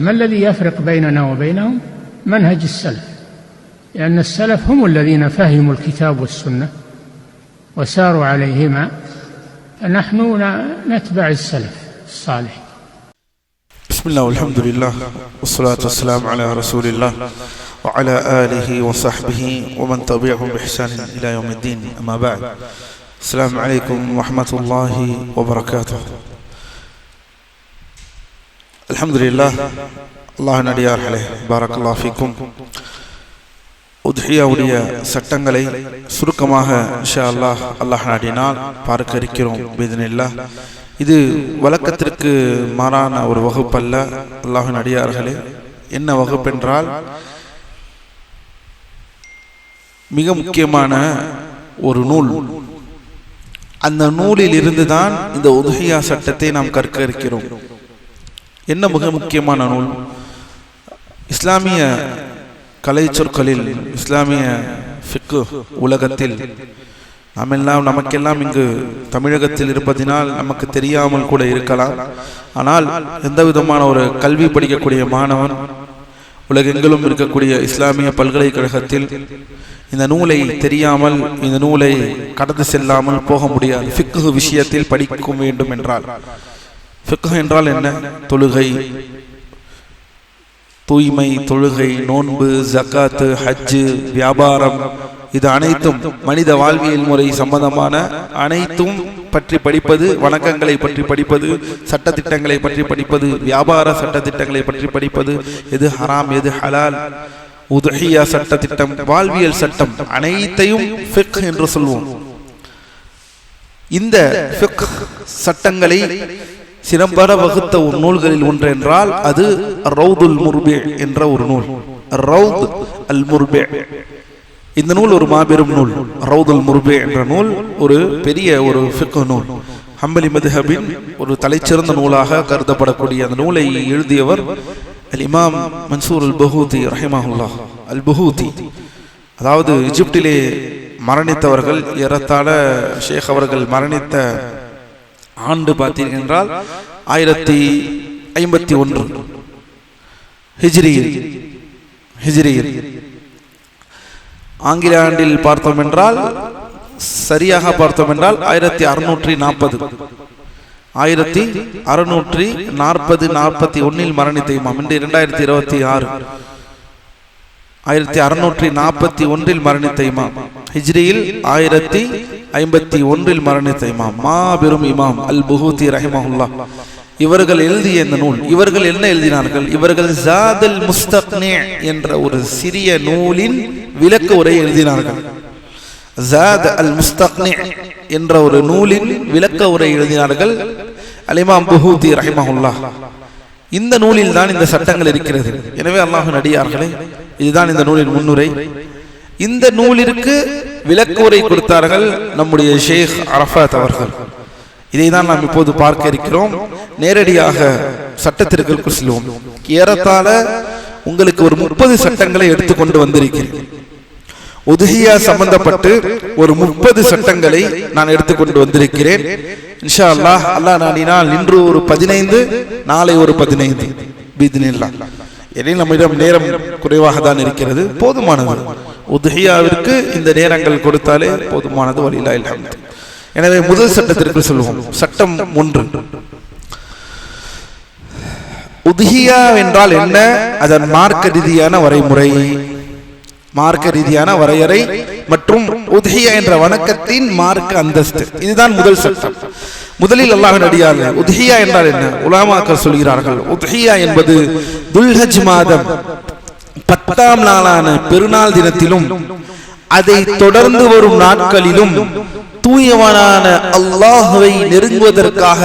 ما الذي يفرق بيننا وبينهم؟ منهج السلف، لأن السلف هم الذين فهموا الكتاب والسنة وساروا عليهما، فنحن نتبع السلف الصالح. بسم الله والحمد لله والصلاة والسلام على رسول الله وعلى آله وصحبه ومن تبعهم بإحسان إلى يوم الدين. أما بعد، السلام عليكم ورحمة الله وبركاته. الحمد لله. الله நடிகார்களே, பாரக்கல்லாஹு ஃபீக்கும். உத்ஹியாவுடைய சட்டங்களை சுருக்கமாக இன்ஷா அல்லாஹ் நாடினால் பார்க்க இருக்கிறோம் பிஇذنில்லாஹ். இது வழக்கத்திற்கு மாறான ஒரு வகுப்பல்ல. அல்லாஹ்வின் அடியார்களே, என்ன வகுப்பென்றால் மிக முக்கியமான ஒரு நூல். அந்த நூலில் இருந்துதான் இந்த உத்ஹியா சட்டத்தை நாம் கற்க இருக்கிறோம். என்ன மிக முக்கியமான நூல்? இஸ்லாமிய கலை சொற்களில், இஸ்லாமிய ஃபிக்கு உலகத்தில் நமக்கெல்லாம் இங்கு தமிழகத்தில் இருப்பதினால் நமக்கு தெரியாமல் கூட இருக்கலாம். ஆனால் எந்த விதமான ஒரு கல்வி படிக்கக்கூடிய மாணவன் உலகெங்கிலும் இருக்கக்கூடிய இஸ்லாமிய பல்கலைக்கழகத்தில் இந்த நூலை தெரியாமல், இந்த நூலை கடந்து செல்லாமல் போக முடியாது. ஃபிக்கு விஷயத்தில் படிக்க வேண்டும் என்றால், ஃபிக்கு என்றால் என்ன? தொழுகை, தூய்மை, தொழுகை, நோன்பு, ஜக்காத்து, ஹஜ்ஜு, வியாபாரம், இது அனைத்தும் மனித வாழ்வியல் முறை சம்பந்தமான அனைத்தும் பற்றி படிப்பது, வணக்கங்களை பற்றி படிப்பது, சட்டத்திட்டங்களை பற்றி படிப்பது, வியாபார சட்டத்திட்டங்களை பற்றி படிப்பது, எது ஹராம் எது ஹலால், உத்ஹியா சட்டத்திட்டம், வாழ்வியல் சட்டம், அனைத்தையும் ஃபிக்ஹ் என்று சொல்வோம். இந்த ஃபிக்ஹ் சட்டங்களை சிறம்பட வகுத்த ஒரு நூல்களில் ஒன்று என்றால் அது ரவுதுல் முர்பி என்ற ஒரு நூல். ரவுத் அல் முர்பி, இந்த நூல் ஒரு மாபெரும் நூல். ரவுதுல் முர்பி என்ற நூல் ஒரு பெரிய ஒரு ஃபிக்ஹ் நூல். ஹம்பலி மத்ஹபின் ஒரு தலைச்சிறந்த நூலாக கருதப்படக்கூடிய அந்த நூலை எழுதியவர் அல் இமாம் மன்சூர் அல் பஹூதி ரஹிமஹுல்லாஹ். அல் பஹூதி அதாவது எகிப்திலே மரணித்தவர்கள். ஏறத்தாழ ஷேக் அவர்கள் மரணித்த ஆண்டு பார்த்தீர்கள் என்றால் 1051 ஹிஜ்ரியில். ஆங்கில ஆண்டில் பார்த்தோம் என்றால், சரியாக பார்த்தோம் என்றால் 1641 மரணித்த இமாம். இன்று 2026, 1641 மரணித்த இமாம். ஹிஜ்ரியில் 1051 மரணித்த இமாம், மாபெரும் இமாம் அல் பஹூதி ரஹிமஹுல்லாஹ். இவர்கள் எழுதிய இந்த நூல், இவர்கள் என்ன எழுதினார்கள்? இவர்கள் ஜாதுல் முஸ்தக்னி என்ற ஒரு சிறிய நூலின் விளக்க உரை எழுதினார்கள். ஜாத் அல் முஸ்தக்னி என்ற ஒரு நூலின் விளக்க உரை எழுதினார்கள் அல் இமாம் பஹூதி ரஹிமஹுல்லாஹ். இந்த நூலில் தான் இந்த சட்டங்கள் இருக்கிறது. எனவே அல்லாஹ்வின் அடியார்களே, இதுதான் இந்த நூலின் முன்னுரை. இந்த நூலிற்கு விளக்குரை கொடுத்தார்கள் நம்முடைய ஷேக் அரஃபாத் அவர்கள். இதை தான் நாம் இப்போது பார்க்க இருக்கிறோம். நேரடியாக சட்டத்திற்கு செல்வோம். ஏறத்தாழ உங்களுக்கு ஒரு 30 சட்டங்களை எடுத்துக்கொண்டு வந்திருக்கிறேன். உத்ஹியா சம்பந்தப்பட்டு ஒரு 30 சட்டங்களை நான் எடுத்துக்கொண்டு வந்திருக்கிறேன். இன்ஷா அல்லாஹ், அல்லாஹ் நாடினால் இன்று ஒரு 15, நாளை ஒரு 15 பிஇذنில்லாஹ். ஏனெனில் நம்மிடம் நேரம் குறைவாக தான் இருக்கிறது. போதுமானது. உத்ஹியாவிற்கு இந்த நேரங்கள் கொடுத்தாலே போதுமானது. வலில்லாஹில் ஹம்து. எனவே முதல் சட்டத்திற்கு சொல்வோம். சட்டம் 1. உத்ஹியா என்றால் என்ன? அதன் மார்க்க ரீதியான வரைமுறை, மார்க்க ரீதியான வரையறை மற்றும் உத்ஹியா என்ற வணக்கத்தின் மார்க்க அந்தஸ்து. இதுதான் முதல் சட்டம். முதலில் அல்லாஹ்வின் அடியார்களே, உத்ஹியா என்றால் என்ன? உலமாக்கள் சொல்கிறார்கள், உத்ஹியா என்பது துல்ஹஜ் மாதம் 10ஆம் நாளான பெருநாள் தினத்திலும் அதை தொடர்ந்து வரும் நாட்களிலும் தூயவனான அல்லாஹ்வை நெருங்குவதற்காக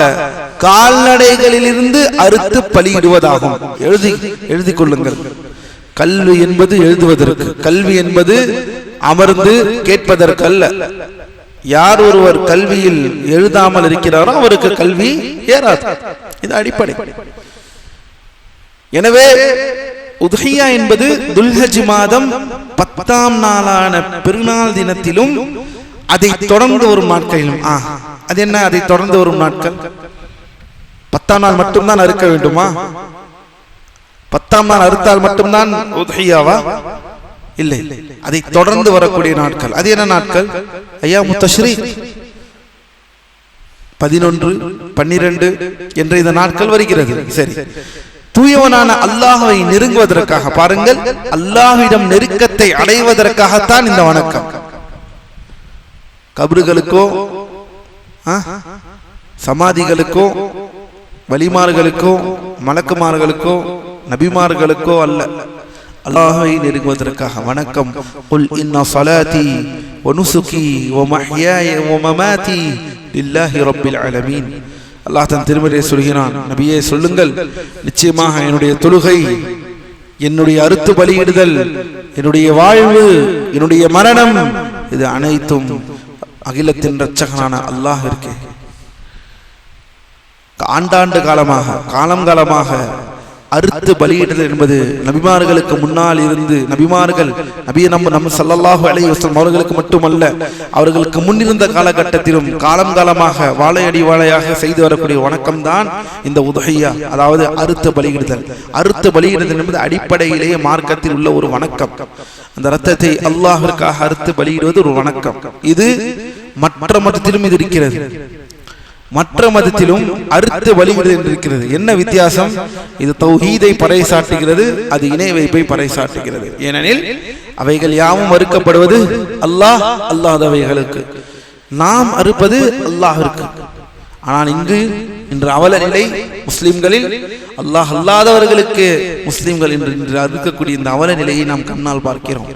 கால்நடைகளிலிருந்து அறுத்து பலியிடுவதாகும். எழுதி கொள்ளுங்கள். கல்வி என்பது எழுதுவதற்கு, கல்வி என்பது அமர்ந்து கேட்பதற்கு அல்ல. யார் ஒருவர் கல்வியில் எழுதாமல் இருக்கிறாரோ அவருக்கு கல்வி ஏறாது. இது அடிப்படை. எனவே உத்ஹியா என்பது துல்ஹஜ் மாதம் 10ஆம் நாளான பெருநாள் தினத்திலும் அதை தொடர்ந்து வரும் நாட்களிலும். அது என்ன? அதை தொடர்ந்து வரும் நாட்கள் 10ஆம் நாள் மட்டும்தான் அறுக்க வேண்டுமா? 10ஆம் நாள் அறுத்தால் மட்டும்தான் உத்ஹியாவா? இல்லை, அதை தொடர்ந்து வரக்கூடிய நாட்கள். அது என்ன நாட்கள்? அய்யாமு தஷ்ரீக், 11, 12 என்ற இந்த நாட்கள் வருகிறது. சரி, தூயவனான அல்லாஹ்வை நெருங்குவதற்காக, பாருங்கள், அல்லாஹ்விடம் நெருக்கத்தை அடைவதற்காகத்தான் இந்த வணக்கம். கபறுகளுக்கோ சமாதிகளுக்கோ வலிமார்களுக்கோ மலக்குமார்களுக்கோ நபிமார்களுக்கோ அல்ல, அல்லாஹ்வை நெருங்குவதற்காக வணக்கம். குல் இன்ன ஸலாத்தி வ நுசுகி வ மஹ்யாய வ மமாதி லில்லாஹி ரப்பில் ஆலமீன். அல்லாஹ் தன் திருமறையை சொல்கிறான், நபியே சொல்லுங்கள், நிச்சயமாக என்னுடைய தொழுகை, என்னுடைய அறுத்து பலியிடுதல், என்னுடைய வாழ்வு, என்னுடைய மரணம், இது அனைத்தும் அகிலத்தின் இரட்சகனான அல்லாஹ்விற்கு. ஆண்டாண்டு காலமாக, காலங்காலமாக அறுத்து பலியிடுதல் என்பது நபிமார்களுக்கு முன்னால் இருந்து, நபிமார்கள் நம்ம ஸல்லல்லாஹு அலைஹி வஸல்லம் அவர்களுக்கு மட்டுமல்ல, அவர்களுக்கு முன்னிருந்த காலகட்டத்திலும் காலம் காலமாக வாழையடி வாழையாக செய்து வரக்கூடிய வணக்கம் தான் இந்த உத்ஹியா, அதாவது அறுத்து பலியிடுதல். அறுத்து பலியிடுதல் என்பது அடிப்படையிலேயே மார்க்கத்தில் உள்ள ஒரு வணக்கம். அந்த இரத்தத்தை அல்லாஹ்விற்காக அறுத்து பலியிடுவது ஒரு வணக்கம். இது மற்ற மதத்திலும் இது இருக்கிறது. மற்ற மதத்திலும் அறுத்து பலியிடுதல் என்று இருக்கிறது. என்ன வித்தியாசம்? இது தௌஹீதை பறைசாட்டுகிறது, அது இணை வைப்பை பறைசாட்டுகிறது. ஏனெனில் அவைகள் யாவும் அறுக்கப்படுவது அல்லாஹ் அல்லாதவைகளுக்கு, நாம் அறுப்பது அல்லாஹ்விற்கு. ஆனால் இன்று அவல நிலை முஸ்லிம்களில், அல்லாஹ் அல்லாதவர்களுக்கு முஸ்லிம்கள் என்று அறுக்கக்கூடிய இந்த அவல நிலையை நாம் கண்ணால் பார்க்கிறோம்.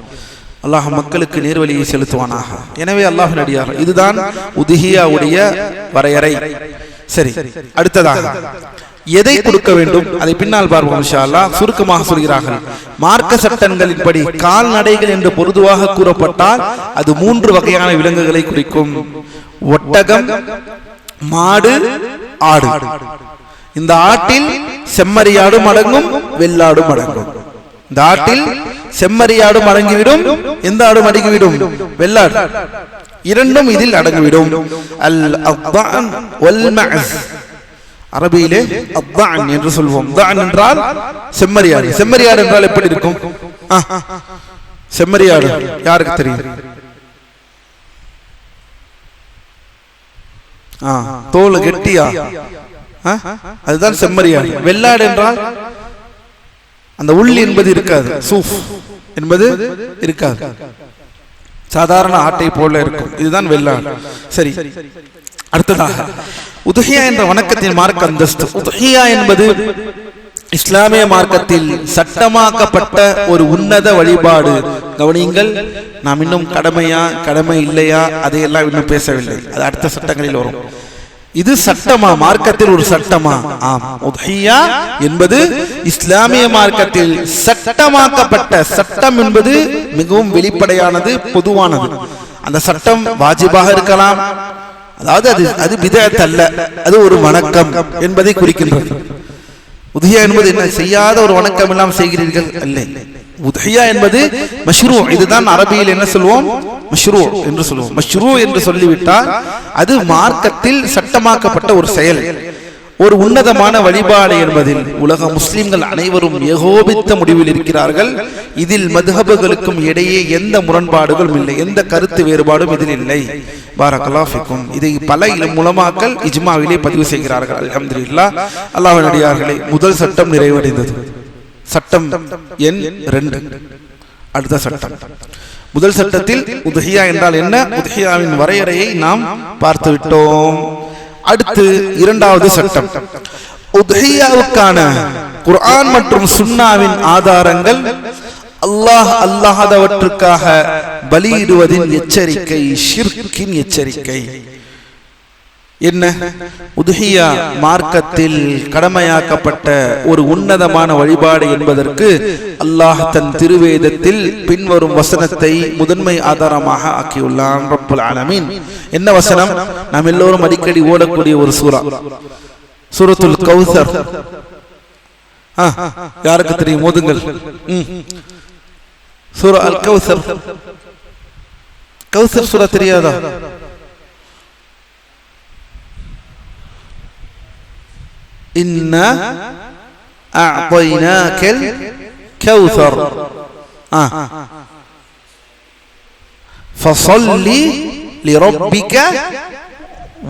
அல்லாஹ் மக்களுக்கு நேர்வழியை செலுத்துவானாக. எனவே அல்லாஹ்வின் அடியார், இதுதான் உத்ஹியாவுடைய வரையறை. சரி, அடுத்ததாக எதை கொடுக்க வேண்டும் அதை பின்னால் பார்ப்போம் இன்ஷா அல்லாஹ். சுருக்கமாக சொல்கிறார்கள், மார்க்க சட்டங்களின்படி கால்நடைகள் என்று பொதுவாக கூறப்பட்டால் அது 3 வகையான விலங்குகளை குறிக்கும்: ஒட்டகம், மாடு, ஆடு. இந்த ஆட்டில் செம்மறியாடும் அடங்கும், வெள்ளாடும் அடங்கும். இந்த ஆட்டில் செம்மறியாடும் அடங்கிவிடும், எந்த ஆடும் அடங்கிவிடும்? வெள்ளாடு. இரண்டும் இதில் அடங்கிவிடும். அல் அத்தான் வல் மஅஸ், அரபியிலே அத்தான் என்று சொல்வோம். தான் என்றால் செம்மறியாடு. செம்மறியாடு என்றால் எப்படி இருக்கும்? செம்மறியாடு யாருக்கு தெரியும்? தோல் கெட்டியா, அதுதான் செம்மறியாடு. வெள்ளாடு என்றால் அந்த உள் என்பது இருக்காது, சூஃப் என்பது இருக்காது, சாதாரண ஆட்டை போல இருக்கும். இதுதான் வெள்ளாடு. சரி, அடுத்ததாக உத்ஹியா என்ற வணக்கத்தின் மார்க்க அந்தஸ்து. உத்ஹியா என்பது இஸ்லாமிய மார்க்கத்தில் சட்டமாக்கப்பட்ட ஒரு உன்னத வழிபாடு. கவனியுங்கள், நாம் இன்னும் கடமை இல்லையா அதையெல்லாம் இன்னும் பேசவில்லை, அது அடுத்த சட்டங்களில் வரும். இது சட்டமா? மார்க்கத்தில் ஒரு சட்டமா? ஆம், உத்ஹியா என்பது இஸ்லாமிய மார்க்கத்தில் சட்டமாக்கப்பட்ட சட்டம். என்பது மிகவும் வெளிப்படையானது, பொதுவானது. அந்த சட்டம் வாஜிபாக இருக்கலாம், அதாவது அது பிதஅத் அல்ல, அது ஒரு வணக்கம் என்பதை குறிக்கின்றது. உத்ஹியா என்பது என்ன? செய்யாத ஒரு வணக்கம் எல்லாம் செய்கிறீர்கள் அல்ல. உத்ஹியா என்பது மஷ்ரூ. இதுதான் அரபியில் என்ன சொல்வோம்? மஷ்ரூ என்று சொல்வோம். மஷ்ரூ என்று சொல்லிவிட்டால் அது மார்க்கத்தில் சட்டமாக்கப்பட்ட ஒரு செயல், ஒரு உன்னதமான வழிபாடு என்பதில் உலக முஸ்லிம்கள் அனைவரும் ஏகோபித்த முடிவில் இருக்கிறார்கள். இதில் மதுஹபுகளுக்கும் இடையே எந்த முரண்பாடுகளும் இல்லை, எந்த கருத்து வேறுபாடும் இதில் இல்லை. பாரக்கல்லாஹு ஃபீக்கும். இதை பல உலமாக்கள் இஜ்மாவிலே பதிவு செய்கிறார்கள். அல்ஹம்துலில்லாஹ். அல்லாஹ்வின் அடியார்களே, முதல் சட்டம் நிறைவடைந்தது. சட்டம் எண் 2. அடுத்த சட்டம். முதல் சட்டத்தில் உத்ஹியா என்றால் என்ன, உத்ஹியாவின் வரையறையை நாம் பார்த்து விட்டோம். அடுத்து இரண்டாவது சட்டம். உத்ஹியாவுக்கான குர்ஆன் மற்றும் சுன்னாவின் ஆதாரங்கள், அல்லாஹ் அல்லாஹ்வற்றுக்காக பலியிடுவதின் எச்சரிக்கை, ஷிர்கின் எச்சரிக்கை. என்ன? உத்ஹியா மார்க்கத்தில் கடமையாக்கப்பட்ட ஒரு உன்னதமான வழிபாடு என்பதற்கு அல்லாஹ் தன் திருவேதத்தில் பின்வரும் வசனத்தை முதன்மை ஆதாரமாக ஆக்கியுள்ளான் ரப்புல் ஆலமீன். என்ன வசனம்? நாம் எல்லோரும் அடிக்கடி ஓடக்கூடிய ஒரு சூரா, சூரத்துல் கௌசர். யாருக்கு தெரியும்? ஓதுங்கள். சூரா அல் கௌசர். கௌசர் சூரா தெரியாதா? இன்னா அஅதைனாகல் கௌஸர் ஃபஸல்லி லிரப்பிக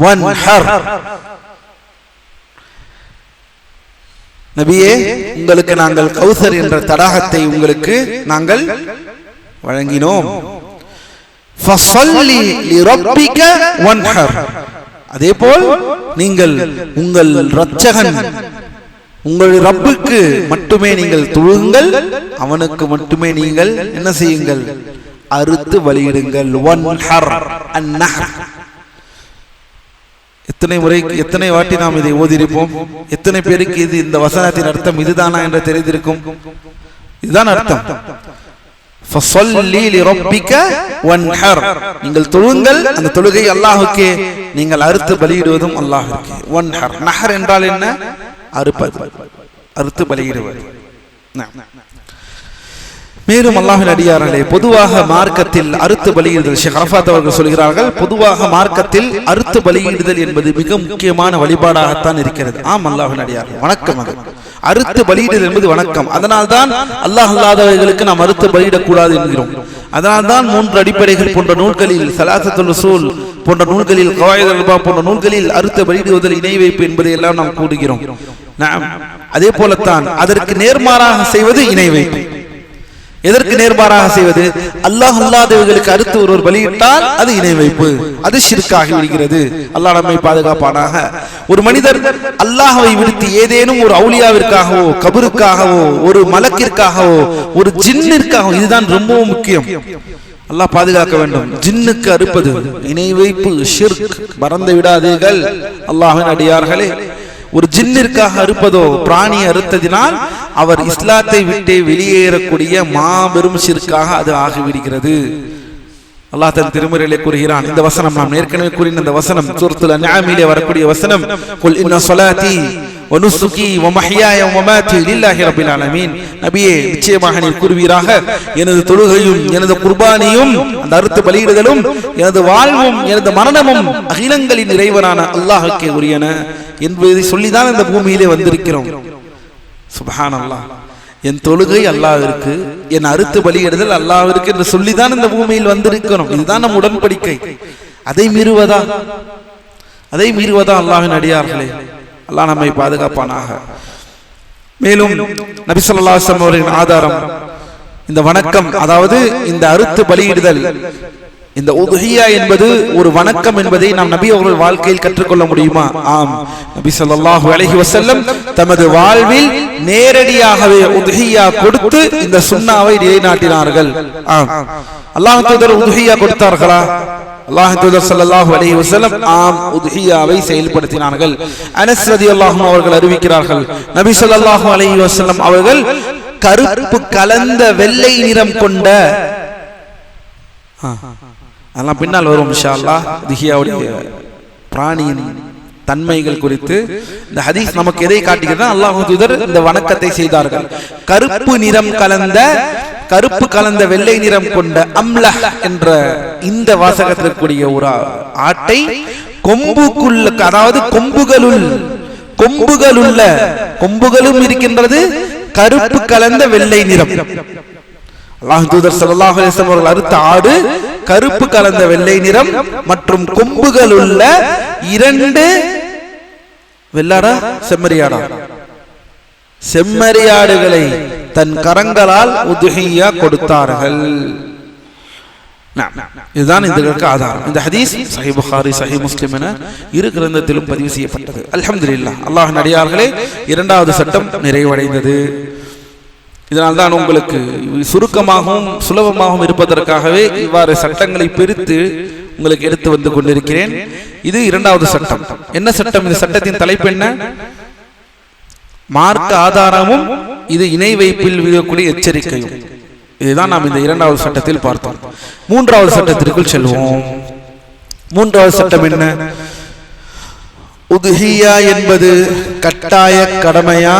வன்ஹர். நபியே, உங்களுக்கு நாங்கள் கௌசர் என்ற தடாகத்தை உங்களுக்கு நாங்கள் வழங்கினோம். ஃபஸல்லி லிரப்பிக வன்ஹர். அதேபோல் நீங்கள் உங்கள் இரட்சகன் உங்கள் ரப்புக்கு மட்டுமே நீங்கள் தொழுங்கள், அவனுக்கு மட்டுமே நீங்கள் என்ன செய்யுங்கள், அறுத்து பலியிடுங்கள். வன்ஹர் அந்நஹர். எத்தனை வாட்டி நாம் இதை ஓதியிருப்போம்? எத்தனை பேருக்கு இது இந்த வசனத்தின் அர்த்தம் இதுதானா என்று தெரிந்திருக்கும்? இதுதான் அர்த்தம். ஃபஸல்லி லிரப்பிக வன்ஹர். நீங்கள் தொழுங்கள், அந்த தொழுகை அல்லாஹ்வுக்கே, நீங்கள் அறுத்து பலியிடுவதும் அல்லாஹ்வுக்கே. வன்ஹர், நஹர் என்றால் என்ன? அறுப்பது, அறுத்து பலியிடுவது. மேலும் அல்லாஹ்வின் அடியார்களே, பொதுவாக மார்க்கத்தில் அறுத்து பலியிடுதல், ஷேக் அரஃபாத் அவர்கள் சொல்கிறார்கள், பொதுவாக மார்க்கத்தில் அறுத்து பலியிடுதல் என்பது மிக முக்கியமான வழிபாடாகத்தான் இருக்கிறது. ஆம் அல்லாஹ்வின் அடியார்களே, வணக்கம். அது அறுத்து பலியிடுதல் என்பது வணக்கம். அதனால்தான் அல்லாஹ் அல்லாதவர்களுக்கு நாம் அறுத்து பலியிடக்கூடாது என்கிறோம். அதனால்தான் 3 அடிப்படைகள் போன்ற நூல்களில், ஸலாத்துல் உஸூல் போன்ற நூல்களில், கவாயிதுல் அல்பாப் போன்ற நூல்களில் அறுத்து பலியிடுவதில் இணை வைப்பு என்பதை எல்லாம் நாம் கூறுகிறோம். அதே போலத்தான் அதற்கு நேர்மாறாக செய்வது இணை வைப்பு. எதற்கு நேர்மாறாக செய்வது? அல்லாஹ் அல்லாதவர்களுக்கு அறுத்து ஒருவர் பலியிட்டால் அது இணை வைப்பு, அது ஷிர்காகி விடுகிறது. அல்லாஹ் நம்மை பாதுகாப்பானாக. ஒரு மனிதர் அல்லாஹ்வை விடுத்து ஏதேனும் ஒரு அவுலியாவிற்காகவோ, கபருக்காகவோ, ஒரு மலக்கிற்காகவோ, ஒரு ஜின்னிற்காகவோ, இதுதான் ரொம்பவும் முக்கியம், அல்லாஹ் பாதுகாக்க வேண்டும். ஜின்னுக்கு அறுப்பது இணை வைப்பு, ஷிர்க். மறந்து விடாதீர்கள் அல்லாஹ்வின் அடியார்களே. ஒரு ஜின்னிற்காக அறுப்பதோ, பிராணி அறுத்ததினால் அவர் இஸ்லாத்தை விட்டு வெளியேறக்கூடிய மாபெரும் ஷிர்காக அது ஆகிவிடுகிறது. அல்லாஹ் தன் திருமறையிலே கூறுகிறான். இந்த வசனம் நாம் ஏற்கனவே கூறின இந்த வசனம் சூரத்துல் அன்ஆமிலே வரக்கூடிய வசனம். குல் இன்ன ஸலாத்தி வ நுஸுகி வ மஹ்யாய வ மமாத்தி லில்லாஹி ரப்பில் ஆலமீன். நபியே, நிச்சயமாக நீர் கூறுவீராக, எனது தொழுகையும் எனது குர்பானியும், அந்த அறுத்து பலியிடுதலும், எனது வாழ்வும் எனது மரணமும் அகிலங்களின் இறைவனான அல்லாஹ்வுக்கே உரியன என்பதை சொல்லிதான் இந்த பூமியிலே வந்திருக்கிறோம். சுப்ஹானல்லாஹ். என் தொழுகை அல்லாஹ்விற்கு, என் அறுத்து பலியிடுதல் அல்லாஹ்விற்கு என்று சொல்லிதான் இந்த பூமியில் வந்திருக்கிறோம். இதுதான் நம் உடன்படிக்கை. அதை மீறுவதா? அதை மீறுவதா அல்லாஹ்வின் அடியார்களே? அல்லாஹ் நம்மை பாதுகாப்பானாக. மேலும் நபி ஸல்லல்லாஹு அலைஹி வஸல்லம் அவர்களின் ஆதாரம் இந்த வணக்கம், அதாவது இந்த அறுத்து பலியிடுதல், இந்த உதுஹியா என்பது ஒரு வணக்கம் என்பதை நாம் நபி அவர்கள் வாழ்க்கையில் கற்றுக்கொள்ள முடியுமா? ஆம். நபி ஸல்லல்லாஹு அலைஹி வஸல்லம் தமது வாழ்வில் நேரடியாகவே உதுஹியா கொடுத்து இந்த சுன்னாவை நிலைநாட்டினார்கள். ஆம். அல்லாஹ் தூதர் உதுஹியா கொடுத்தார்களா? அல்லாஹ் தூதர் ஸல்லல்லாஹு அலைஹி வஸல்லம் ஆம், உதுஹியாவை செயல்படுத்தினார்கள். அனஸ் ரலியல்லாஹு அன்ஹு அவர்கள் அறிவிக்கிறார்கள், நபி ஸல்லல்லாஹு அலைஹி வஸல்லம் அவர்கள் கருப்பு கலந்த வெள்ளை நிறம் கொண்ட, அதெல்லாம் பின்னால் வரும் இன்ஷா அல்லாஹ், உதுஹியாவுடைய பிராணியின் தன்மைகள் குறித்து. இந்த ஹதீஸ் நமக்கு எதை காட்டுகிறது? அல்லாஹ் தூதர் இந்த வணக்கத்தை செய்தார்கள். கருப்பு நிறம் கலந்த, கருப்பு கலந்த வெள்ளை நிறம் கொண்ட அம்லஹ் என்ற இந்த வாசகத்திற்குரிய ஒரு ஆட்டை கொம்புக்குள்ள, அதாவது கொம்புகளுள்ள கொம்புகளும் இருக்கின்றது, கருப்பு கலந்த வெள்ளை நிறம். அல்லாஹ் தூதர் ஸல்லல்லாஹு அலைஹி வஸல்லம் அவர்கள் அறுத்த ஆடு கருப்பு கலந்த வெள்ளை நிறம் மற்றும் கொம்புகள் உள்ள 2 வெள்ளாடா செம்மறியாடா, செம்மறியாடுகளை தன் கரங்களால் உதுஹியா கொடுத்தார்கள். இதுதான் இதற்கு ஆதாரம். இந்த ஹதீஸ் சஹீஹ் புகாரி, சஹீஹ் முஸ்லிம் என 2 கிரந்தத்திலும் பதிவு செய்யப்பட்டது. அல்ஹம்துலில்லாஹ். அல்லாஹ்வின் அடியார்களே, 2வது சட்டம் நிறைவடைந்தது. இதனால்தான் உங்களுக்கு சுருக்கமாகவும் சுலபமாகவும் இருப்பதற்காகவே இவ்வாறு சட்டங்களை பிரித்து உங்களுக்கு எடுத்து வந்து கொண்டிருக்கிறேன். இது 2வது சட்டம். என்ன சட்டம்? இந்த சட்டத்தின் தலைப்பு என்ன? மார்க்க ஆதாரமும் இது இணை வைப்பில் விழக்கூடிய எச்சரிக்கையும். இதுதான் நாம் இந்த 2வது சட்டத்தில் பார்த்தோம். 3வது சட்டத்திற்குள் செல்வோம். 3வது சட்டம் என்ன? உதுஹியா என்பது கட்டாய கடமையா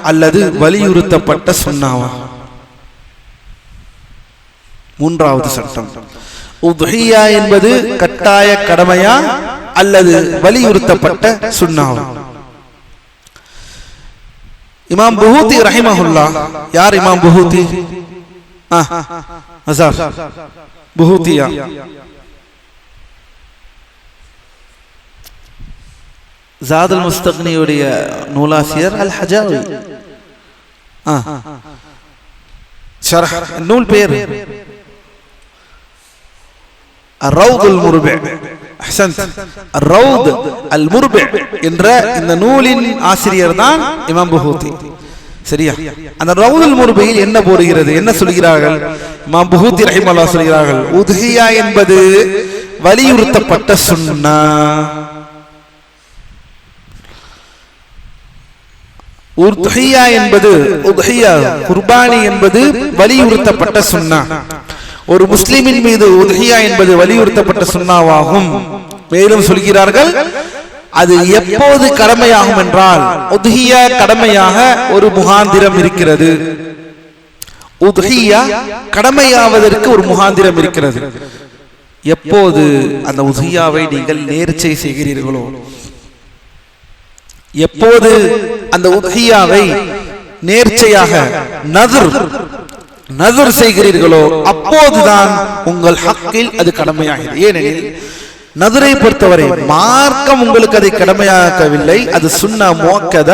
அல்லது வலியுறுத்தப்பட்ட சுன்னாவா? 3வது சட்டம். உதுஹியா என்பது கட்டாய கடமையா அல்லது வலியுறுத்தப்பட்ட சுன்னாவா? இமாம் புஹூதி ரஹிமஹுல்லா. யார் இமாம் புஹூதி? அஸார் புஹூதியா? ஜாதுல் முஸ்தக்னியுடைய நூலாசிரியர் அல் ஹஜாவி. ஷர்ஹ் நூல் பேர் அர்-ரௌதுல் முர்பி. அஹ்சன்த். அர்-ரௌத் அல் முர்பி என்ற இந்த நூலின் ஆசிரியர் தான் இமாம் புஹூதி. சரியா? அந்த ரௌதுல் முர்பியில் என்ன போடுகிறது, என்ன சொல்கிறார்கள்? இமாம் புஹூதி ரஹிமஹுல்லாஹ் சொல்கிறார்கள், உத்ஹியா என்பது வலியுறுத்தப்பட்ட சுன்னா. உத்ஹியா என்பது, உத்ஹியா குர்பானி என்பது வலியுறுத்தப்பட்ட சுன்னா. ஒரு முஸ்லிமின் மீது உத்ஹியா என்பது வலியுறுத்தப்பட்ட சுன்னாவாகும். மேலும் சொல்கிறார்கள், அது எப்போது கடமையாகும் என்றால், உத்ஹியா கடமையாக ஒரு முகாந்திரம் இருக்கிறது. உத்ஹியா கடமையாவதற்கு ஒரு முகாந்திரம் இருக்கிறது. எப்போது அந்த உத்ஹியாவை நீங்கள் நேர்ச்சை செய்கிறீர்களோ, எப்போது அந்த உத்ஹியாவை நேர்ச்சையாக நذர் செய்கிறீர்களோ அப்போதுதான் உங்கள் ஹக்கில் அது கடமையாகிறது. ஏனெனில் நذரை பொறுத்தவரை மார்க்கம் உங்களுக்கு அதை கடமையாக்கவில்லை. அது சுன்னா முஅக்கத,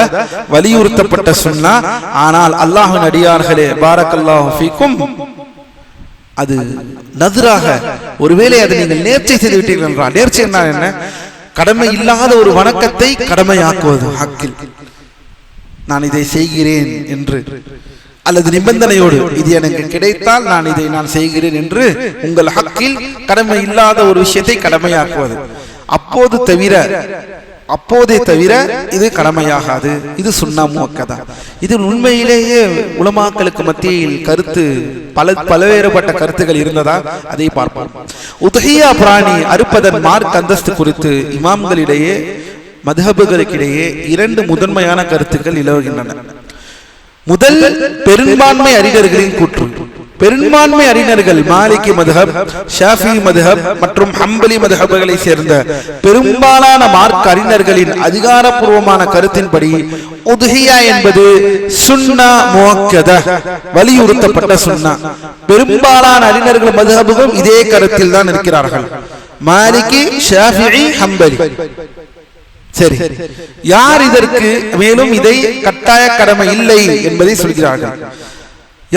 வலியுறுத்தப்பட்ட சுன்னா. ஆனால் அல்லாஹ்வின் அடியார்களே, பாரக்கல்லாஹு ஃபீக்கும், அது நذராக ஒருவேளை அதை நீங்கள் நேர்ச்சை செய்து விட்டீர்கள் என்றால், நேர்ச்சை என்ன? கடமை இல்லாத ஒரு வணக்கத்தை கடமையாக்குவது ஹக்கில். நான் இதை செய்கிறேன் என்று, அல்லது நிபந்தனையோடு இது எனக்கு கிடைத்தால் நான் செய்கிறேன் என்று உங்கள் ஹக்கில் கடமை இல்லாத ஒரு விஷயத்தை கடமையாக்குவது. அப்போதே தவிர இது கடமையாகாது. இது சுன்னா முஅக்கதா. இது உண்மையிலேயே உலமாக்களுக்கு மத்தியில் கருத்து பலவேறுபட்ட கருத்துகள் இருந்ததா, அதை பார்ப்போம். உத்ஹியா பிராணி அறுப்பதன் மார்க் அந்தஸ்து குறித்து இமாம்களிடையே, மத்ஹபுகளுக்கிடையே இரண்டு முதன்மையான கருத்துக்கள் நிலவுகின்றன. முதல், பெரும்பான்மை அறிஞர்களின் கூற்று. பெரும்பான்மை அறிஞர்கள் மாலிகி மதுஹப், ஷாஃபி மதுஹப் மற்றும் ஹம்பலி மதுஹப்களை சேர்ந்த பெரும்பாலான மார்க்க அறிஞர்களின் அதிகாரப்பூர்வமான கருத்தின்படி உத்ஹியா என்பது சுன்னா முஅக்கத, வலியுறுத்தப்பட்ட சுன்னா. பெரும்பாலான அறிஞர்கள் மதுஹபுகள் இதே கருத்தில் தான் இருக்கிறார்கள். மாலிகி, ஷாஃபிஈ, ஹம்பலி. சரி, யார் இதற்கு மேலும் இதை கட்டாய கடமை இல்லை என்பதை சொல்கிறார்கள்?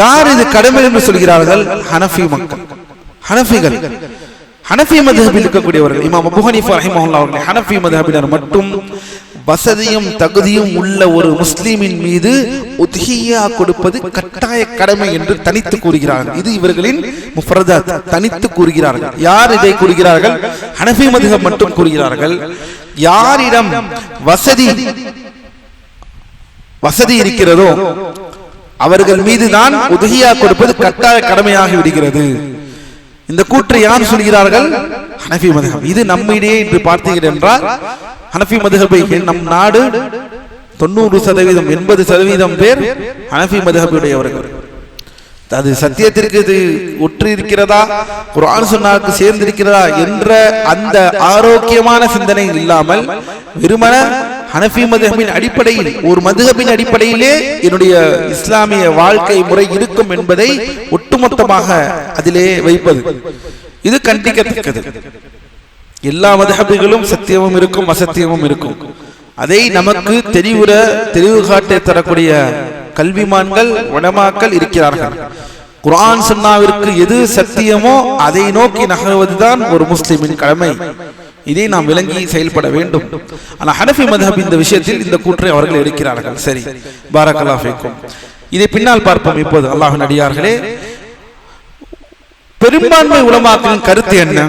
யார் இது கடமை என்று சொல்கிறார்கள்? ஹனஃபி மக்கள், ஹனஃபிகள். ஹனஃபி மதுஹபில் இருக்கக்கூடியவர்கள். இமாம் அபூ ஹனீஃபா ரஹிமஹுல்லாஹ் அவர்கள் ஹனஃபி மதுஹபினர் மட்டும் வசதியும் தகுதியும் உள்ள ஒரு முஸ்லிமின் மீது உத்ஹியா கொடுப்பது கட்டாய கடமை என்று தனித்து கூறுகிறார்கள். இது இவர்களின் முஃபரதாத், தனித்து கூறுகிறார்கள். யார் இதை கூறுகிறார்கள்? ஹனஃபி மதுஹப் மட்டும் கூறுகிறார்கள். யாரிடம் வசதி இருக்கிறதோ அவர்கள் மீதுதான் உத்ஹியா கொடுப்பது கட்டாய கடமையாகி விடுகிறது. இந்த கூற்றை யார் சொல்கிறார்கள்? ஹனஃபி மதுஹப். இது நம்மிடையே இன்று பார்த்தீர்கள் என்றால், ஹனஃபி மதுஹபை நம் நாடு 90%, 80% பேர் ஹனஃபி மதுஹபுடையவர்கள். அது சத்தியத்திற்கு இது ஒற்று இருக்கிறதா, குர்ஆன் சுன்னாவுக்கு சேர்ந்திருக்கிறதா என்ற அந்த ஆரோக்கியமான சிந்தனை இல்லாமல் வெறுமன ஹனஃபி மதுஹபின் அடிப்படையில், ஒரு மதுஹபின் அடிப்படையிலே என்னுடைய இஸ்லாமிய வாழ்க்கை முறை இருக்கும் என்பதை ஒட்டுமொத்தமாக அதிலே வைப்பது, இது கண்டிக்கத்தக்கது. எல்லா மதுஹபுகளும் சத்தியமும் இருக்கும், அசத்தியமும் இருக்கும். அதை நமக்கு தெளிவு காட்டி தரக்கூடிய கல்விமான்கள், உலமாக்கள் இருக்கிறார்கள். குர்ஆன் சுன்னாவிற்கு எது சத்தியமோ அதை நோக்கி நகர்வதுதான் ஒரு முஸ்லிமின் கடமை. இதை நாம் விளங்கி செயல்பட வேண்டும். ஆனால் ஹனஃபி மதுஹப் இந்த விஷயத்தில் இந்த கூற்றை அவர்கள் எடுக்கிறார்கள். சரி, பாரக்கல்லாஹு ஃபீக்கும். இதை பின்னால் பார்ப்போம். இப்போது அல்லாஹ்வின் அடியார்களே, பெரும்பான்மை உலமாக்களின் கருத்து என்ன?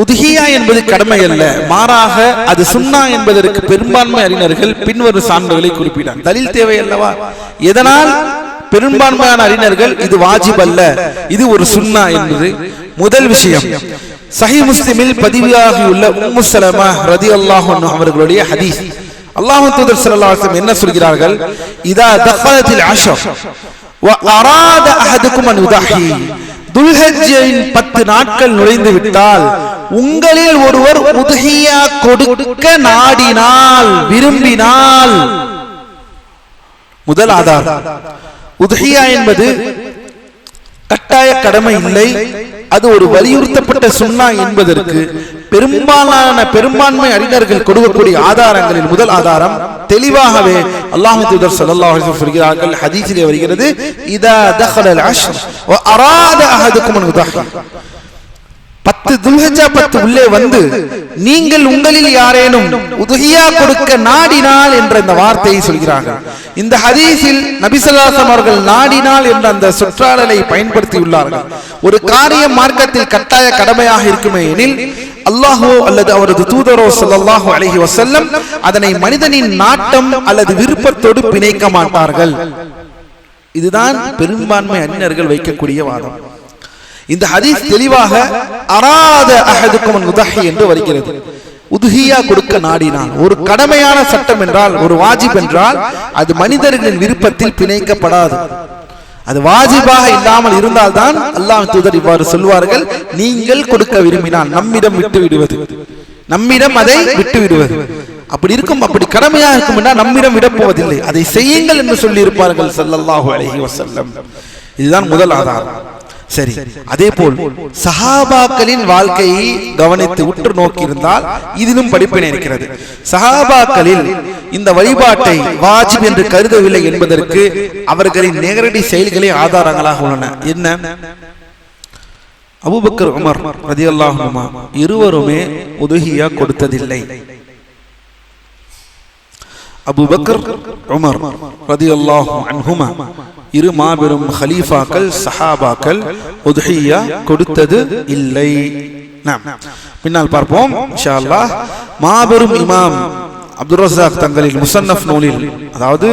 உத்ஹியா என்பது கடமை அல்ல, மாறாக அது சுன்னா என்பதற்கு பெரும்பான்மை அறிஞர்கள் பின்வரும் சான்றுகளை குறிப்பிட்டார். தலீல் தேவை அல்லவா? எதனால் பெரும்பான்மையான அறிஞர்கள் இது வாஜிப் அல்ல, இது ஒரு சுன்னா என்பது முதல் விஷயம். சஹீஹ் முஸ்லிமில் பதிவாகியுள்ள உம்மு ஸலமா ரலியல்லாஹு அன்ஹா அவர்களுடைய ஹதீஸ். அல்லாஹ்வின் தூதர் ஸல்லல்லாஹு அலைஹி வஸல்லம் என்ன சொல்கிறார்கள்? இதா தഖலத்தில் அஷர் வ அராத அஹதுக்கும் அன் யுதஹி, துல்ஹஜ்ஜின் 10 நாட்கள் நுழைந்து விட்டால் உங்களில் ஒருவர் உத்ஹியா கொடுக்க நாடினால், விரும்பினால், முதல் ஆதாரம், உதுஹியா என்பது கட்டாய கடமை இல்லை, அது ஒரு வலியுறுத்தப்பட்ட சுன்னா என்பதற்கு பெரும்பான்மை அறிஞர்கள் கொடுக்கக்கூடிய ஆதாரங்களில் முதல் ஆதாரம் தெளிவாகவே அல்லாஹ்வின் தூதர் ஸல்லல்லாஹு அலைஹி வஸல்லம் சொல்கிறார்கள், ஹதீஸிலே வருகிறது, இதா தഖலல் அஷ்ர் வ அராத அஹதுக்கும் அன் யுதஹி, 10 துல்ஹஜ்ஜா 10 உள்ளே வந்து நீங்கள் உங்களில் யாரேனும் உதுஹியா கொடுக்க நாடினால் என்ற இந்த வார்த்தையை சொல்கிறார்கள். இந்த ஹதீஸில் நபி ஸல்லல்லாஹு அலைஹி வஸல்லம் அவர்கள் நாடினால் என்ற அந்த சொற்றொடரை பயன்படுத்தியுள்ளார்கள். ஒரு காரியம் மார்க்கத்தில் கட்டாய கடமையாக இருக்குமே எனில் அல்லாஹோ அல்லது அவரது தூதரோ ஸல்லல்லாஹு அலைஹி வஸல்லம் அதனை மனிதனின் நாட்டம் அல்லது விருப்பத்தோடு பிணைக்க மாட்டார்கள். இதுதான் பெரும்பான்மை அறிஞர்கள் வைக்கக்கூடிய வாதம். இந்த ஹதீஸ் தெளிவாக அராத அஹதுக்கும் அன் யுதஹி என்று வருகிறது. உதுஹியா கொடுக்க நாடினான், ஒரு கடமையான சட்டம் என்றால், ஒரு வாஜிப் என்றால் அது மனிதர்களின் விருப்பத்தில் பிணைக்கப்படாது. அது வாஜிபாக இல்லாமல் இருந்தால்தான் அல்லாஹ் தூதர் இவ்வாறு சொல்வார்கள், நீங்கள் கொடுக்க விரும்பினால் நம்மிடம் விட்டு விடுவது, நம்மிடம் அதை விட்டு விடுவது. அப்படி இருக்கும், அப்படி கடமையா இருக்கும் என்றால் நம்மிடம் விடப்போவதில்லை, அதை செய்யுங்கள் என்று சொல்லி இருப்பார்கள் ஸல்லல்லாஹு அலைஹி வஸல்லம். இதுதான் முதல் ஆதாரம். சரி, அதே போல் சஹாபாக்களின் வாழ்க்கையை கவனித்து உற்று நோக்கியிருந்தால் இதிலும் படிப்பினை இருக்கிறது. சஹாபாக்களில் இந்த வழிபாட்டை வாஜிப் என்று கருதவில்லை என்பதற்கு அவர்களின் நேரடி செயல்களே ஆதாரங்களாக உள்ளன. என்ன? அபூபக்கர், உமர் ரலியல்லாஹு அன்ஹுமா இருவருமே உதுஹியா கொடுத்ததில்லை. அபூபக்கர், உமர் ரலியல்லாஹு அன்ஹுமா இரு மாபெரும் ஹலீஃபாக்கள், சஹாபாக்கள் உதுஹியா கொடுத்தது இல்லை. பின்னால் பார்ப்போம் இன்ஷா அல்லாஹ். மாபெரும் இமாம் அப்துர் ரஸாக் தங்களில் முஸன்னஃப் நூலில், அதாவது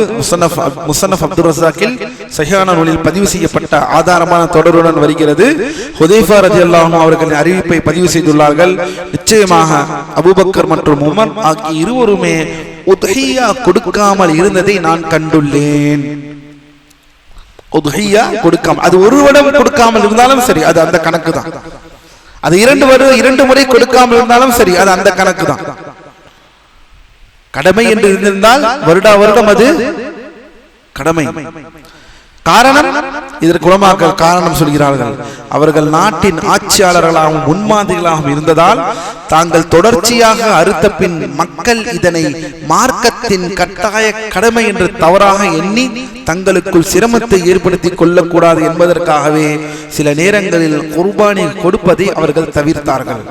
முஸன்னஃப் அப்துர் ரஸாக்கில் ஸஹீஹான நூலில் பதிவு செய்யப்பட்ட ஆதாரமான தொடருடன் வருகிறது. ஹுதைஃபா ரலியல்லாஹு அன்ஹு அவர்களின் அறிவிப்பை பதிவு செய்துள்ளார்கள். நிச்சயமாக அபூபக்கர் மற்றும் உமர் ஆகிய இருவருமே உதுஹியா கொடுக்காமல் இருந்ததை நான் கண்டுள்ளேன். உதுஹியா கொடுக்காமல், அது ஒரு வருடம் கொடுக்காமல் இருந்தாலும் சரி, அது அந்த கணக்கு தான். அது 2 முறை கொடுக்காமல் இருந்தாலும் சரி, அது அந்த கணக்கு தான். கடமை என்று இருந்திருந்தால் வருடா வருடம் அது கடமை. காரணம், இதற்கு உலமாக்கள் காரணம் சொல்கிறார்கள். அவர்கள் நாட்டின் ஆட்சியாளர்களாகவும் முன்மாதிரிகளாகவும் இருந்ததால் தாங்கள் தொடர்ச்சியாக அறுத்த பின் மக்கள் இதனை மார்க்கத்தின் கட்டாய கடமை என்று தவறாக எண்ணி தங்களுக்குள் சிரமத்தை ஏற்படுத்திக் கொள்ளக்கூடாது என்பதற்காகவே சில நேரங்களில் குர்பானி கொடுப்பதை அவர்கள் தவிர்த்தார்கள்.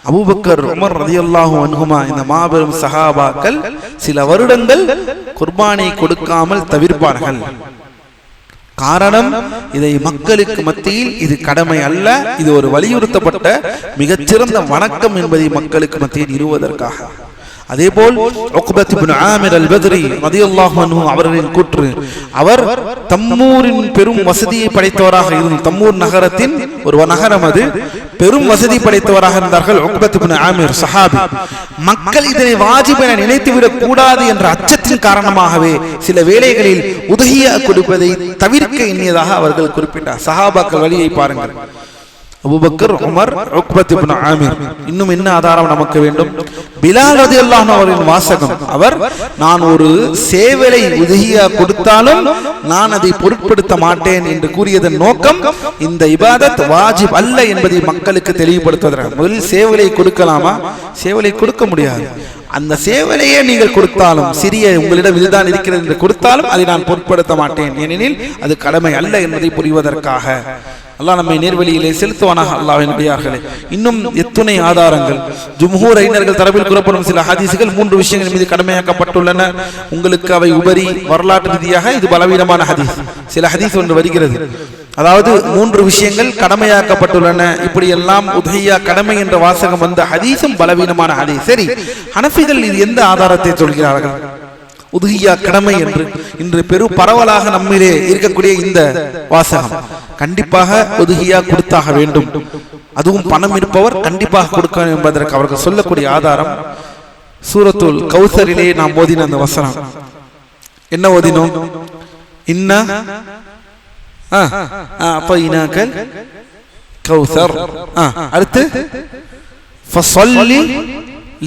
அபூபக்கர், உமர் ரலியல்லாஹு அன்ஹுமா இந்த மாபெரும் சஹாபாக்கள் சில வருடங்கள் குர்பானை கொடுக்காமல் தவிர்ப்பார்கள். காரணம், இதை மக்களுக்கு மத்தியில் இது கடமை அல்ல, இது ஒரு வலியுறுத்தப்பட்ட மிகச்சிறந்த வணக்கம் என்பதை மக்களுக்கு மத்தியில் நிறுவுவதற்காக. அதேபோல் உக்பத் இப்னு ஆமிர் அல்-பத்ரி ரலியல்லாஹு அன்ஹு அவர்களின் கூற்று, அவர் தம்மூரின் பெரும் வசதியை படைத்தவராக இருந்த, தம்மூர் நகரத்தின் ஒரு நகரம், அது பெரும் வசதி படைத்தவராக இருந்தார்கள் உக்பத் இப்னு ஆமிர் சஹாபி. மக்கள் இதனை வாஜிப் என நினைத்துவிடக் கூடாது என்ற அச்சத்தின் காரணமாகவே சில வேளைகளில் உதுஹியா கொடுப்பதை தவிர்க்க எண்ணியதாக அவர்கள் குறிப்பிட்டார். சஹாபாக்கள் வழியை பாருங்கள். அபூபக்கர், உமர், உக்பத் இப்னு ஆமிர். இன்னும் என்ன ஆதாரம் நமக்கு வேண்டும்? பிலால் ரலியல்லாஹு அன்ஹு அவர்களின் வாசகம், அவர் நான் ஒரு சேவலை உதுஹியா கொடுத்தாலும் நான் அதை பொருட்படுத்த மாட்டேன் என்று கூறியதன் நோக்கம் இந்த இபாதத் வாஜிப் அல்ல என்பதை மக்களுக்கு தெளிவுபடுத்துவதற்கு. முதலில் சேவலை கொடுக்கலாமா? சேவலை கொடுக்க முடியாது. அந்த சேவலையே நீங்கள் கொடுத்தாலும், சிறிய உங்களிடம் இதுதான் இருக்கிறது என்று கொடுத்தாலும் அதை நான் பொருட்படுத்த மாட்டேன், ஏனெனில் அது கடமை அல்ல என்பதை புரிவதற்காக. அல்லாஹ் நம்மை நேர்வழியிலே செலுத்துவானாக. அல்லாஹ்வின் அடியார்களே, இன்னும் எத்துணை ஆதாரங்கள். ஜும்ஹூர் அறிஞர்கள் தரப்பில் கூறப்படும் சில ஹதீஸ்கள் 3 விஷயங்கள் மீது கடமையாக்கப்பட்டுள்ளன. உங்களுக்கு அவை உபரி வரலாற்று ரீதியாக இது பலவீனமான ஹதீஸ். சில ஹதீஸ் ஒன்று வருகிறது, அதாவது 3 விஷயங்கள் கடமையாக்கப்பட்டுள்ளன, இப்படி எல்லாம் உதுஹியா கடமை என்ற வாசகம் வந்த ஹதீஸும் பலவீனமான ஹதீஸ். சரி, ஹனஃபிகள் இது எந்த ஆதாரத்தை சொல்கிறார்கள் உதுஹியா கடமை என்று? இன்று பெரும் பரவலாக நம்மிலே இருக்கக்கூடிய இந்த வாசகம், கண்டிப்பாக உதுஹியா கொடுத்தாக வேண்டும், அதுவும் பணம் இருப்பவர் கண்டிப்பாக கொடுக்க என்பதற்கு அவர்கள் சொல்லக்கூடிய ஆதாரம் சூரத்துல் கௌசரிலே நாம் ஓதின அந்த வசனம். என்ன ஓதினோம்? இன்னா அப்பைனாக்கல் கௌசர். அடுத்து ஃபஸல்லி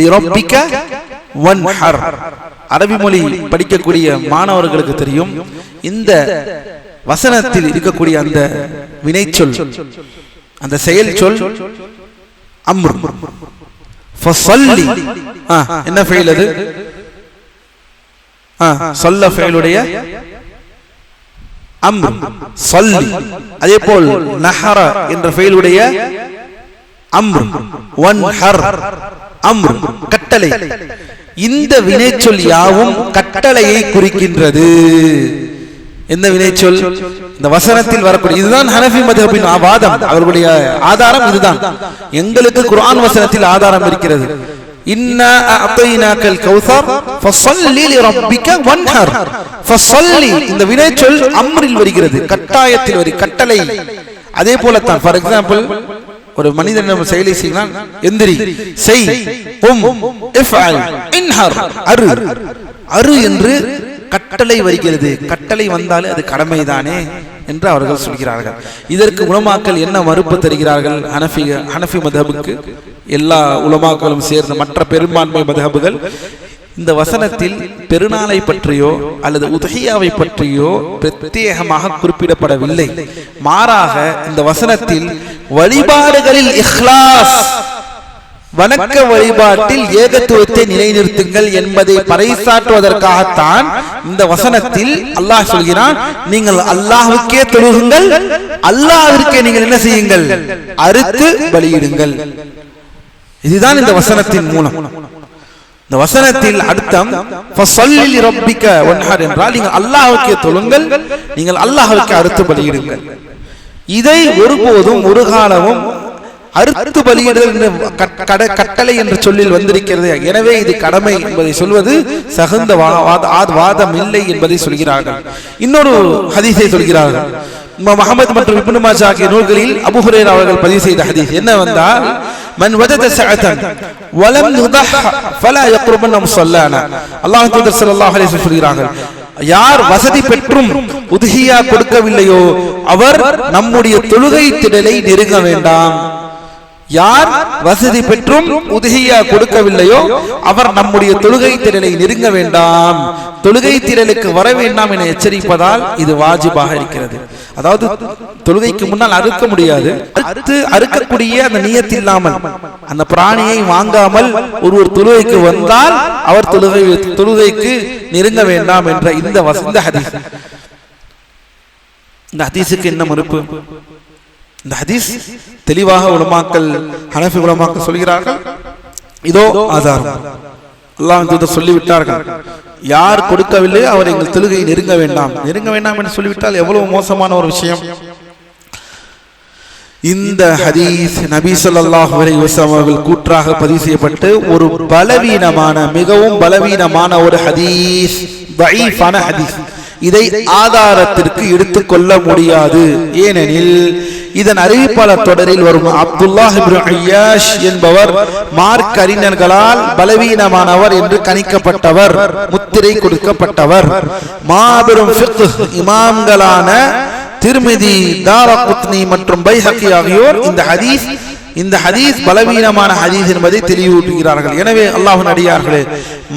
லிரப்பிக வன்ஹர். அரபி மொழி படிக்கக்கூடிய மாணவர்களுக்கு தெரியும், இந்த வசனத்தில் இருக்கக்கூடிய அந்த வினைச்சொல், அந்த செயல் சொல் அம்ர். ஃபஸல்லி என்ன ஃபெயில் அது? ஸல்ல ஃபெயிலுடைய அம்ர் ஸல்லி. அதே போல் நஹர என்ற ஃபெயிலுடைய அம்ர், வன்ஹர் அம்ர் கட்டளை. இந்த வினைச்சொல் யாவும் கட்டளையை குறிக்கின்றது. எந்த வினைச்சொல்? இந்த வசனத்தில் வரக்கூடிய, இதுதான் ஹனஃபி மத்ஹபின் வாதம், அவர்களுடைய ஆதாரம் இதுதான். எங்களுக்கு குர்ஆன் வசனத்தில் ஆதாரம் இருக்கிறது. இன்னா அஅதைனாக்கல் கௌஸர் ஃபஸல்லி லிரப்பிக வன்ஹர். ஃபஸல்லி இந்த வினைச்சொல் அம்ரில் வருகிறது, கட்டாயத்தில் வருகிறது, கட்டளை. அதே போலத்தான் ஃபார் எக்ஸாம்பிள், ஒரு மனிதன் செயலை செய்கிறான், எந்திரி, செய், இஃப்அல், இன்ஹர், அரு அரு என்று கட்டளை வருகிறது. கட்டளை வந்தாலே அது கடமைதானே என்று அவர்கள் சொல்கிறார்கள். இதற்கு உலமாக்கள் என்ன மறுப்பு தருகிறார்கள்? ஹனஃபி மத்ஹபுக்கு எல்லா உலமாக்களும் சேர்ந்த மற்ற பெரும்பான்மை மத்ஹபுகள் இந்த வசனத்தில் பெருநாளை பற்றியோ அல்லது உத்ஹியாவை பற்றியோ பிரத்யேகமாக குறிப்பிடப்படவில்லை. மாறாக இந்த வசனத்தில் வழிபாடுகளில் இஹ்லாஸ், வணக்க வழிபாட்டில் ஏகத்துவத்தை நிலைநிறுத்துங்கள் என்பதை பறைசாற்றுவதற்காகத்தான் இந்த வசனத்தில் அல்லாஹ் சொல்கிறான், நீங்கள் அல்லாஹ்வுக்கே தொழுகுங்கள், அல்லாஹ்விற்கே நீங்கள் என்ன செய்யுங்கள்? அறுத்து பலியிடுங்கள். இதுதான் இந்த வசனத்தின் மூலம். இந்த வசனத்தில் அர்த்தம் ஃபஸல்லி லிரப்பிக வன்ஹர் என்றால் நீங்கள் அல்லாஹ்வுக்கே தொழுங்கள், நீங்கள் அல்லாஹ்வுக்கே அறுத்து பலியிடுங்கள். இதை ஒருபோதும் ஒரு காலமும் அறுத்து பலியிடுதல் கட்டளை என்ற சொல்லில் வந்திருக்கிறது. எனவே இது கடமை என்பதை சொல்வது சகுந்த வாதம் இல்லை என்பதை சொல்கிறார்கள். இன்னொரு ஹதீஸை சொல்கிறார்கள். முஹம்மது மற்றும் இப்னு மாஜா ஆகிய நூல்களில் அபூ ஹுரைரா அவர்கள் பதிவு செய்த ஹதீஸ் என்ன வந்தால், மன் வஜத சஅதன் வலம் யுதஹ ஃபலா யக்ருபன் முஸல்லானா. அல்லாஹ் தூதர் ஸல்லல்லாஹு அலைஹி வஸல்லம் சொல்கிறார்கள், யார் வசதி பெற்றும் உத்ஹியா கொடுக்கவில்லையோ அவர் நம்முடைய தொழுகை திடலை நெருங்க வேண்டாம். யார் வசதி பெற்றும் உத்ஹியா கொடுக்கவில்லையோ அவர் நம்முடைய தொழுகை திடலை நெருங்க வேண்டாம், தொழுகை திடலுக்கு வர வேண்டாம் என எச்சரிப்பதால் இது வாஜிபாக இருக்கிறது. அதாவது தொழுகைக்கு முன்னால் அறுக்க முடியாது, அறுக்கக்கூடிய அந்த நியத் இல்லாமல் அந்த பிராணியை வாங்காமல் ஒருவர் தொழுகைக்கு வந்தால் அவர் தொழுகைக்கு நெருங்க வேண்டாம் என்ற இந்த ஹதீஸ். இந்த ஹதீஸுக்கு என்ன மறுப்பு? இந்த ஹதீஸ் தெளிவாக உலமாக்கள், ஹனஃபி உலமாக்கள் சொல்கிறார்கள், இதோ ஆதாரம். அல்லாஹ்வின் தூதர் சொல்லிவிட்டார்கள், யார் கொடுக்கவில்லை அவர் எங்கள் தொழுகை நெருங்க வேண்டாம். நெருங்க வேண்டாம் என்று சொல்லிவிட்டால் எவ்வளவு மோசமான ஒரு விஷயம். இந்த ஹதீஸ் நபி ஸல்லல்லாஹு அலைஹி வஸல்லம் அவர்கள் கூற்றாக பதிவு செய்யப்பட்டு ஒரு பலவீனமான, மிகவும் பலவீனமான ஒரு ஹதீஸ், தஈஃபான ஹதீஸ். இதை ஆதாரத்திற்கு எடுத்துக்கொள்ள முடியாது. ஏனெனில் இதன் அறிவிப்பாளர் தொடரில் வரும் அப்துல்லாஹ் இப்னு ஐயாஷ் என்பவர் மார்க் அறிஞர்களால் பலவீனமானவர் என்று கணிக்கப்பட்டவர், முத்திரை கொடுக்கப்பட்டவர். மாபெரும் ஃபிக்ஹ் இமாம்களான திர்மிதி, தாரகுத்னி மற்றும் பைஹகி ஆகியோர் இந்த ஹதீஸ் பலவீனமான ஹதீஸ் என்பதை தெளிவூட்டுகிறார்கள். எனவே அல்லாஹ்வின் அடியார்களே,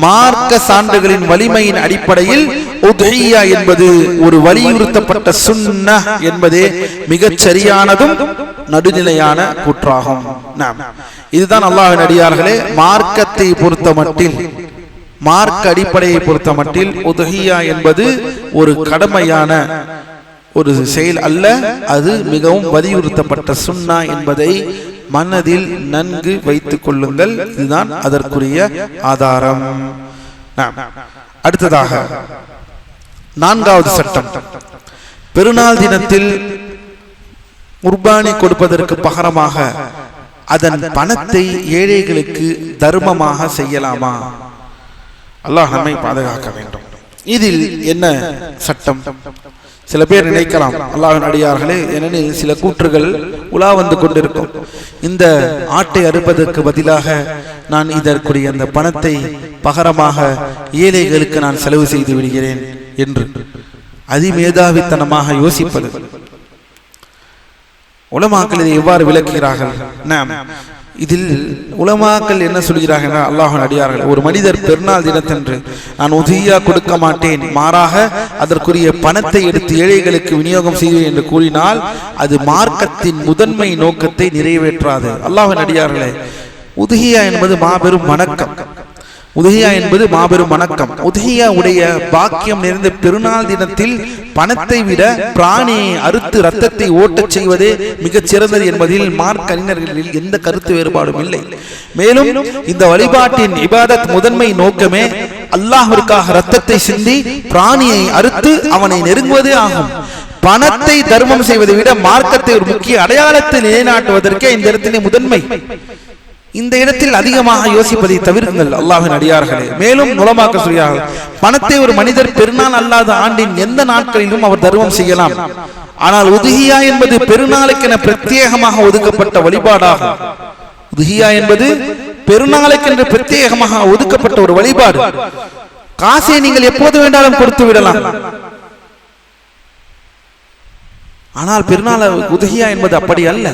மார்க்க சான்றுகளின் வலிமையின் அடிப்படையில் உத்ஹியா என்பது ஒரு வலியுறுத்தப்பட்ட சுன்னஹ் என்பதே மிகச் சரியானதும் நடுநிலையான கூற்றாகும். இதுதான் அல்லாஹ்வின் அடியார்களே, மார்க்கத்தை பொறுத்த மட்டில், மார்க்க அடிப்படையை பொறுத்த மட்டில் உத்ஹியா என்பது ஒரு கடமையான ஒரு செயல் அல்ல, அது மிகவும் வலியுறுத்தப்பட்ட சுன்னா என்பதை மனதில் நன்கு வைத்துக் கொள்ளுங்கள். இதுதான் அதற்குரிய ஆதாரம். அடுத்ததாக நான்காவது சட்டம், பெருநாள் தினத்தில் குர்பானி கொடுப்பதற்கு பகரமாக அதன் பணத்தை ஏழைகளுக்கு தர்மமாக செய்யலாமா? அல்லாஹ் நம்மை பாதுகாக்க வேண்டும். இதில் என்ன சட்டம்? சில பேர் நினைக்கலாம், அல்லாஹ்வின் அடியார்களே, ஏனெனில் சில கூற்றுகள் உலா வந்து கொண்டிருக்கும், இந்த ஆட்டை அறுப்பதற்கு பதிலாக நான் இதற்குரிய அந்த பணத்தை பகரமாக ஏழைகளுக்கு நான் செலவு செய்து விடுகிறேன் என்று அதிமேதாவித்தனமாக யோசிப்பது. உலமாக்கள் இதை எவ்வாறு விளக்குகிறார்கள்? இதில் உலமாக்கள் என்ன சொல்கிறார்கள்? அல்லாஹ்வின் அடியார்கள், ஒரு மனிதர் பெருநாள் தினத்தன்று நான் உதவியா கொடுக்க மாட்டேன், மாறாக அதற்குரிய பணத்தை எடுத்து ஏழைகளுக்கு விநியோகம் செய்வேன் என்று கூறினால் அது மார்க்கத்தின் முதன்மை நோக்கத்தை நிறைவேற்றாது. அல்லாஹ்வின் அடியார்களே, உதவியா என்பது மாபெரும் வணக்கம். உதஹியா என்பது மாபெரும் வணக்கம். உதஹியா உடைய பாக்கியம் நிறைந்த பெருநாள் தினத்தில் பணத்தை விட பிராணியை அறுத்து ரத்தத்தை ஓட்டச் செய்வதே மிகச் சிறந்தது என்பதில் மார்க்க அறிஞர்களில் எந்த கருத்து வேறுபாடும் இல்லை. மேலும் இந்த வழிபாட்டின் இபாதத் முதன்மை நோக்கமே அல்லாஹ்விற்காக ரத்தத்தை சிந்தி பிராணியை அறுத்து அவனை நெருங்குவதே ஆகும். பணத்தை தர்மம் செய்வதை விட மார்க்கத்தை ஒரு முக்கிய அடையாளத்தை நிலைநாட்டுவதற்கே இந்த இடத்திலே முதன்மை. இந்த இடத்தில் அதிகமாக யோசிப்பதை தவிர்க்குங்கள் அல்லாஹ்வின் அடியார்களே. மேலும் உலமாக்கள் சொல்கிறார்கள், பணத்தை ஒரு மனிதர் பெருநாள் அல்லாத ஆண்டின் எந்த நாட்களிலும் அவர் தர்மம் செய்யலாம். ஆனால் உதுஹியா என்பது பெருநாளுக்கென பிரத்யேகமாக ஒதுக்கப்பட்ட வழிபாடாகும். உதுஹியா என்பது பெருநாளுக்கென்று பிரத்யேகமாக ஒதுக்கப்பட்ட ஒரு வழிபாடு. காசை நீங்கள் எப்போது வேண்டாலும் கொடுத்து விடலாம். ஆனால் பெருநாள் உதஹியா என்பது அப்படி அல்ல.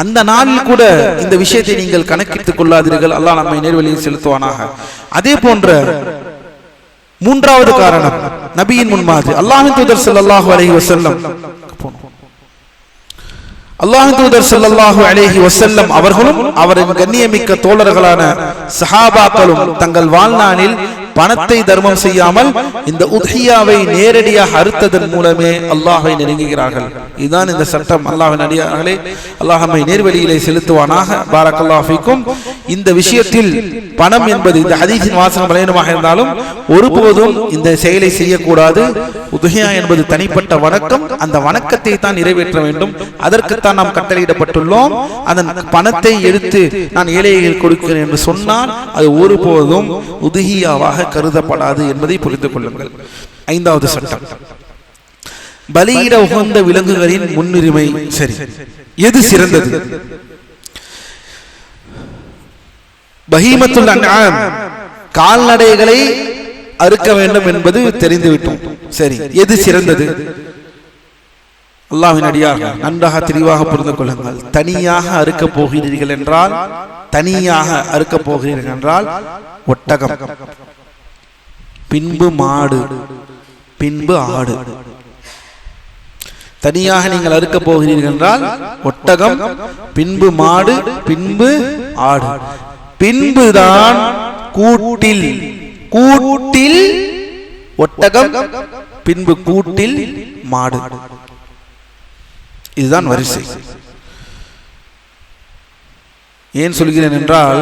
அந்த நாளில் கூட இந்த விஷயத்தை நீங்கள் கணக்கிட்டுக் கொள்ளாதீர்கள். அல்லாஹ் நம்மை நேர்வழியில் செலுத்துவானாக. அதே போன்ற மூன்றாவது காரணம் நபியின் முன்மாதிரி அல்லாஹ்வின் தூதர் ஸல்லல்லாஹு அலைஹி வஸல்லம். அல்லாஹ்வின் தூதர் ஸல்லல்லாஹு அலைஹி வஸல்லம் அவர்களும் அவரின் கண்ணியமிக்க தோழர்களான சஹாபாக்களும் தங்கள் வாழ்நாளில் பணத்தை தர்மம் செய்யாமல் இந்த உத்ஹியாவை நேரடியாக அறுத்ததன் மூலமே அல்லாஹ்வை நெருங்குகிறார்கள். இதுதான் இந்த சட்டம். அல்லாஹ்வின் அடியார்களே, அல்லாஹ் நம்மை நேர்வழியிலே செலுத்துவானாக. பாரக்கல்லாஹு ஃபீக்கும். இந்த விஷயத்தில் பணம் என்பது இந்த ஹதீஸின் வாசகம் பலவீனமாக இருந்தாலும் ஒருபோதும் இந்த செயலை செய்யக்கூடாது. உத்ஹியா என்பது தனிப்பட்ட வணக்கம். அந்த வணக்கத்தை தான் நிறைவேற்ற வேண்டும். அதற்குத்தான் நாம் கட்டளையிடப்பட்டுள்ளோம். அதன் பணத்தை எடுத்து நான் ஏழைகள் கொடுக்கிறேன் என்று சொன்னால் அது ஒருபோதும் உத்ஹியாவாக கருதப்படாது என்பதை புரிந்து கொள்ளுங்கள். ஐந்தாவது சட்டம், பலியிட உகந்த விலங்குகளின் முன்னுரிமை. சரி, எது சிறந்தது? பஹீமத்துல் அன்ஆம், கால்நடைகளை அறுக்க வேண்டும் என்பது தெரிந்துவிட்டோம். சரி, எது சிறந்தது? அல்லாஹ்வின் அடியார்கள் நன்றாக தெளிவாக புரிந்து கொள்ளுங்கள். தனியாக அறுக்க போகிறீர்கள் என்றால், தனியாக அறுக்க போகிறீர்கள் என்றால் ஒட்டகம், பின்பு மாடு, பின்பு ஆடு. தனியாக நீங்கள் அறுக்க போகிறீர்கள் என்றால் ஒட்டகம், பின்பு மாடு, பின்பு ஆடு. பின்புதான் கூட்டில், கூட்டில் ஒட்டகம், பின்பு கூட்டில் மாடு. இதுதான் வரிசை. ஏன் சொல்கிறேன் என்றால்,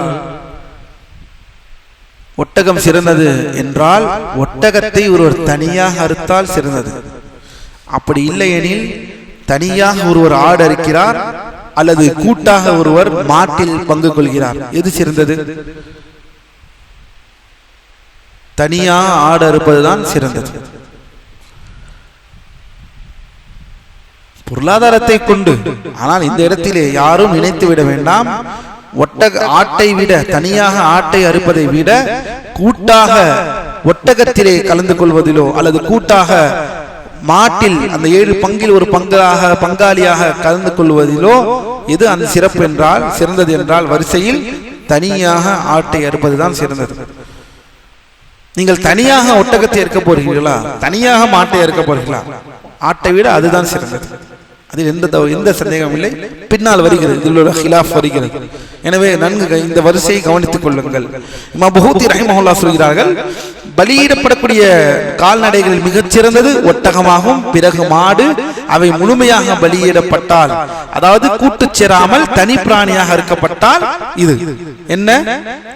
ஒட்டகம் சிறந்தது என்றால் ஒட்டகத்தை ஒருவர் தனியாக அறுத்தால் சிறந்தது. அப்படி இல்லை எனில் தனியாக ஒருவர் ஆடு அறுக்கிறார் அல்லது கூட்டாக ஒருவர் மாட்டில் பங்கு கொள்கிறார். எது சிறந்தது? தனியாக ஆடு அறுப்பதுதான் சிறந்தது. பொருளாதாரத்தை கொண்டு. ஆனால் இந்த இடத்திலே யாரும் நினைத்து விட வேண்டாம், ஆட்டை விட, தனியாக ஆட்டை அறுப்பதை விட கூட்டாக ஒட்டகத்திலே கலந்து கொள்வதிலோ அல்லது கூட்டாக மாட்டில் அந்த 7 பங்கில் ஒரு பங்காளியாக கலந்து கொள்வதிலோ எது அந்த சிறப்பு என்றால், சிறந்தது என்றால் வரிசையில் தனியாக ஆட்டை அறுப்பதுதான் சிறந்தது. நீங்கள் தனியாக ஒட்டகத்தை அறுக்க போறீர்களா, தனியாக மாட்டை அறுக்க போறீர்களா? ஆட்டை விட அதுதான் சிறந்தது. அதில் எந்த சந்தேகம் இல்லை. பின்னால் வருகிறது, இதில் உள்ள ஹிலாஃப் வருகிறது. எனவே நன்கு இந்த வரிசையை கவனித்துக் கொள்ளுங்கள். இமாம் புஹூதி ரஹிமஹுல்லாஹ் சொல்கிறார்கள், பலியிடப்படக்கூடிய கால்நடைகளில் மிகச் சிறந்தது ஒட்டகமாகும், பிறகு மாடு. அவை முழுமையாக பலியிடப்பட்டால், அதாவது கூட்டு சேராமல் தனி பிராணியாக அறுக்கப்பட்டால் இது என்ன?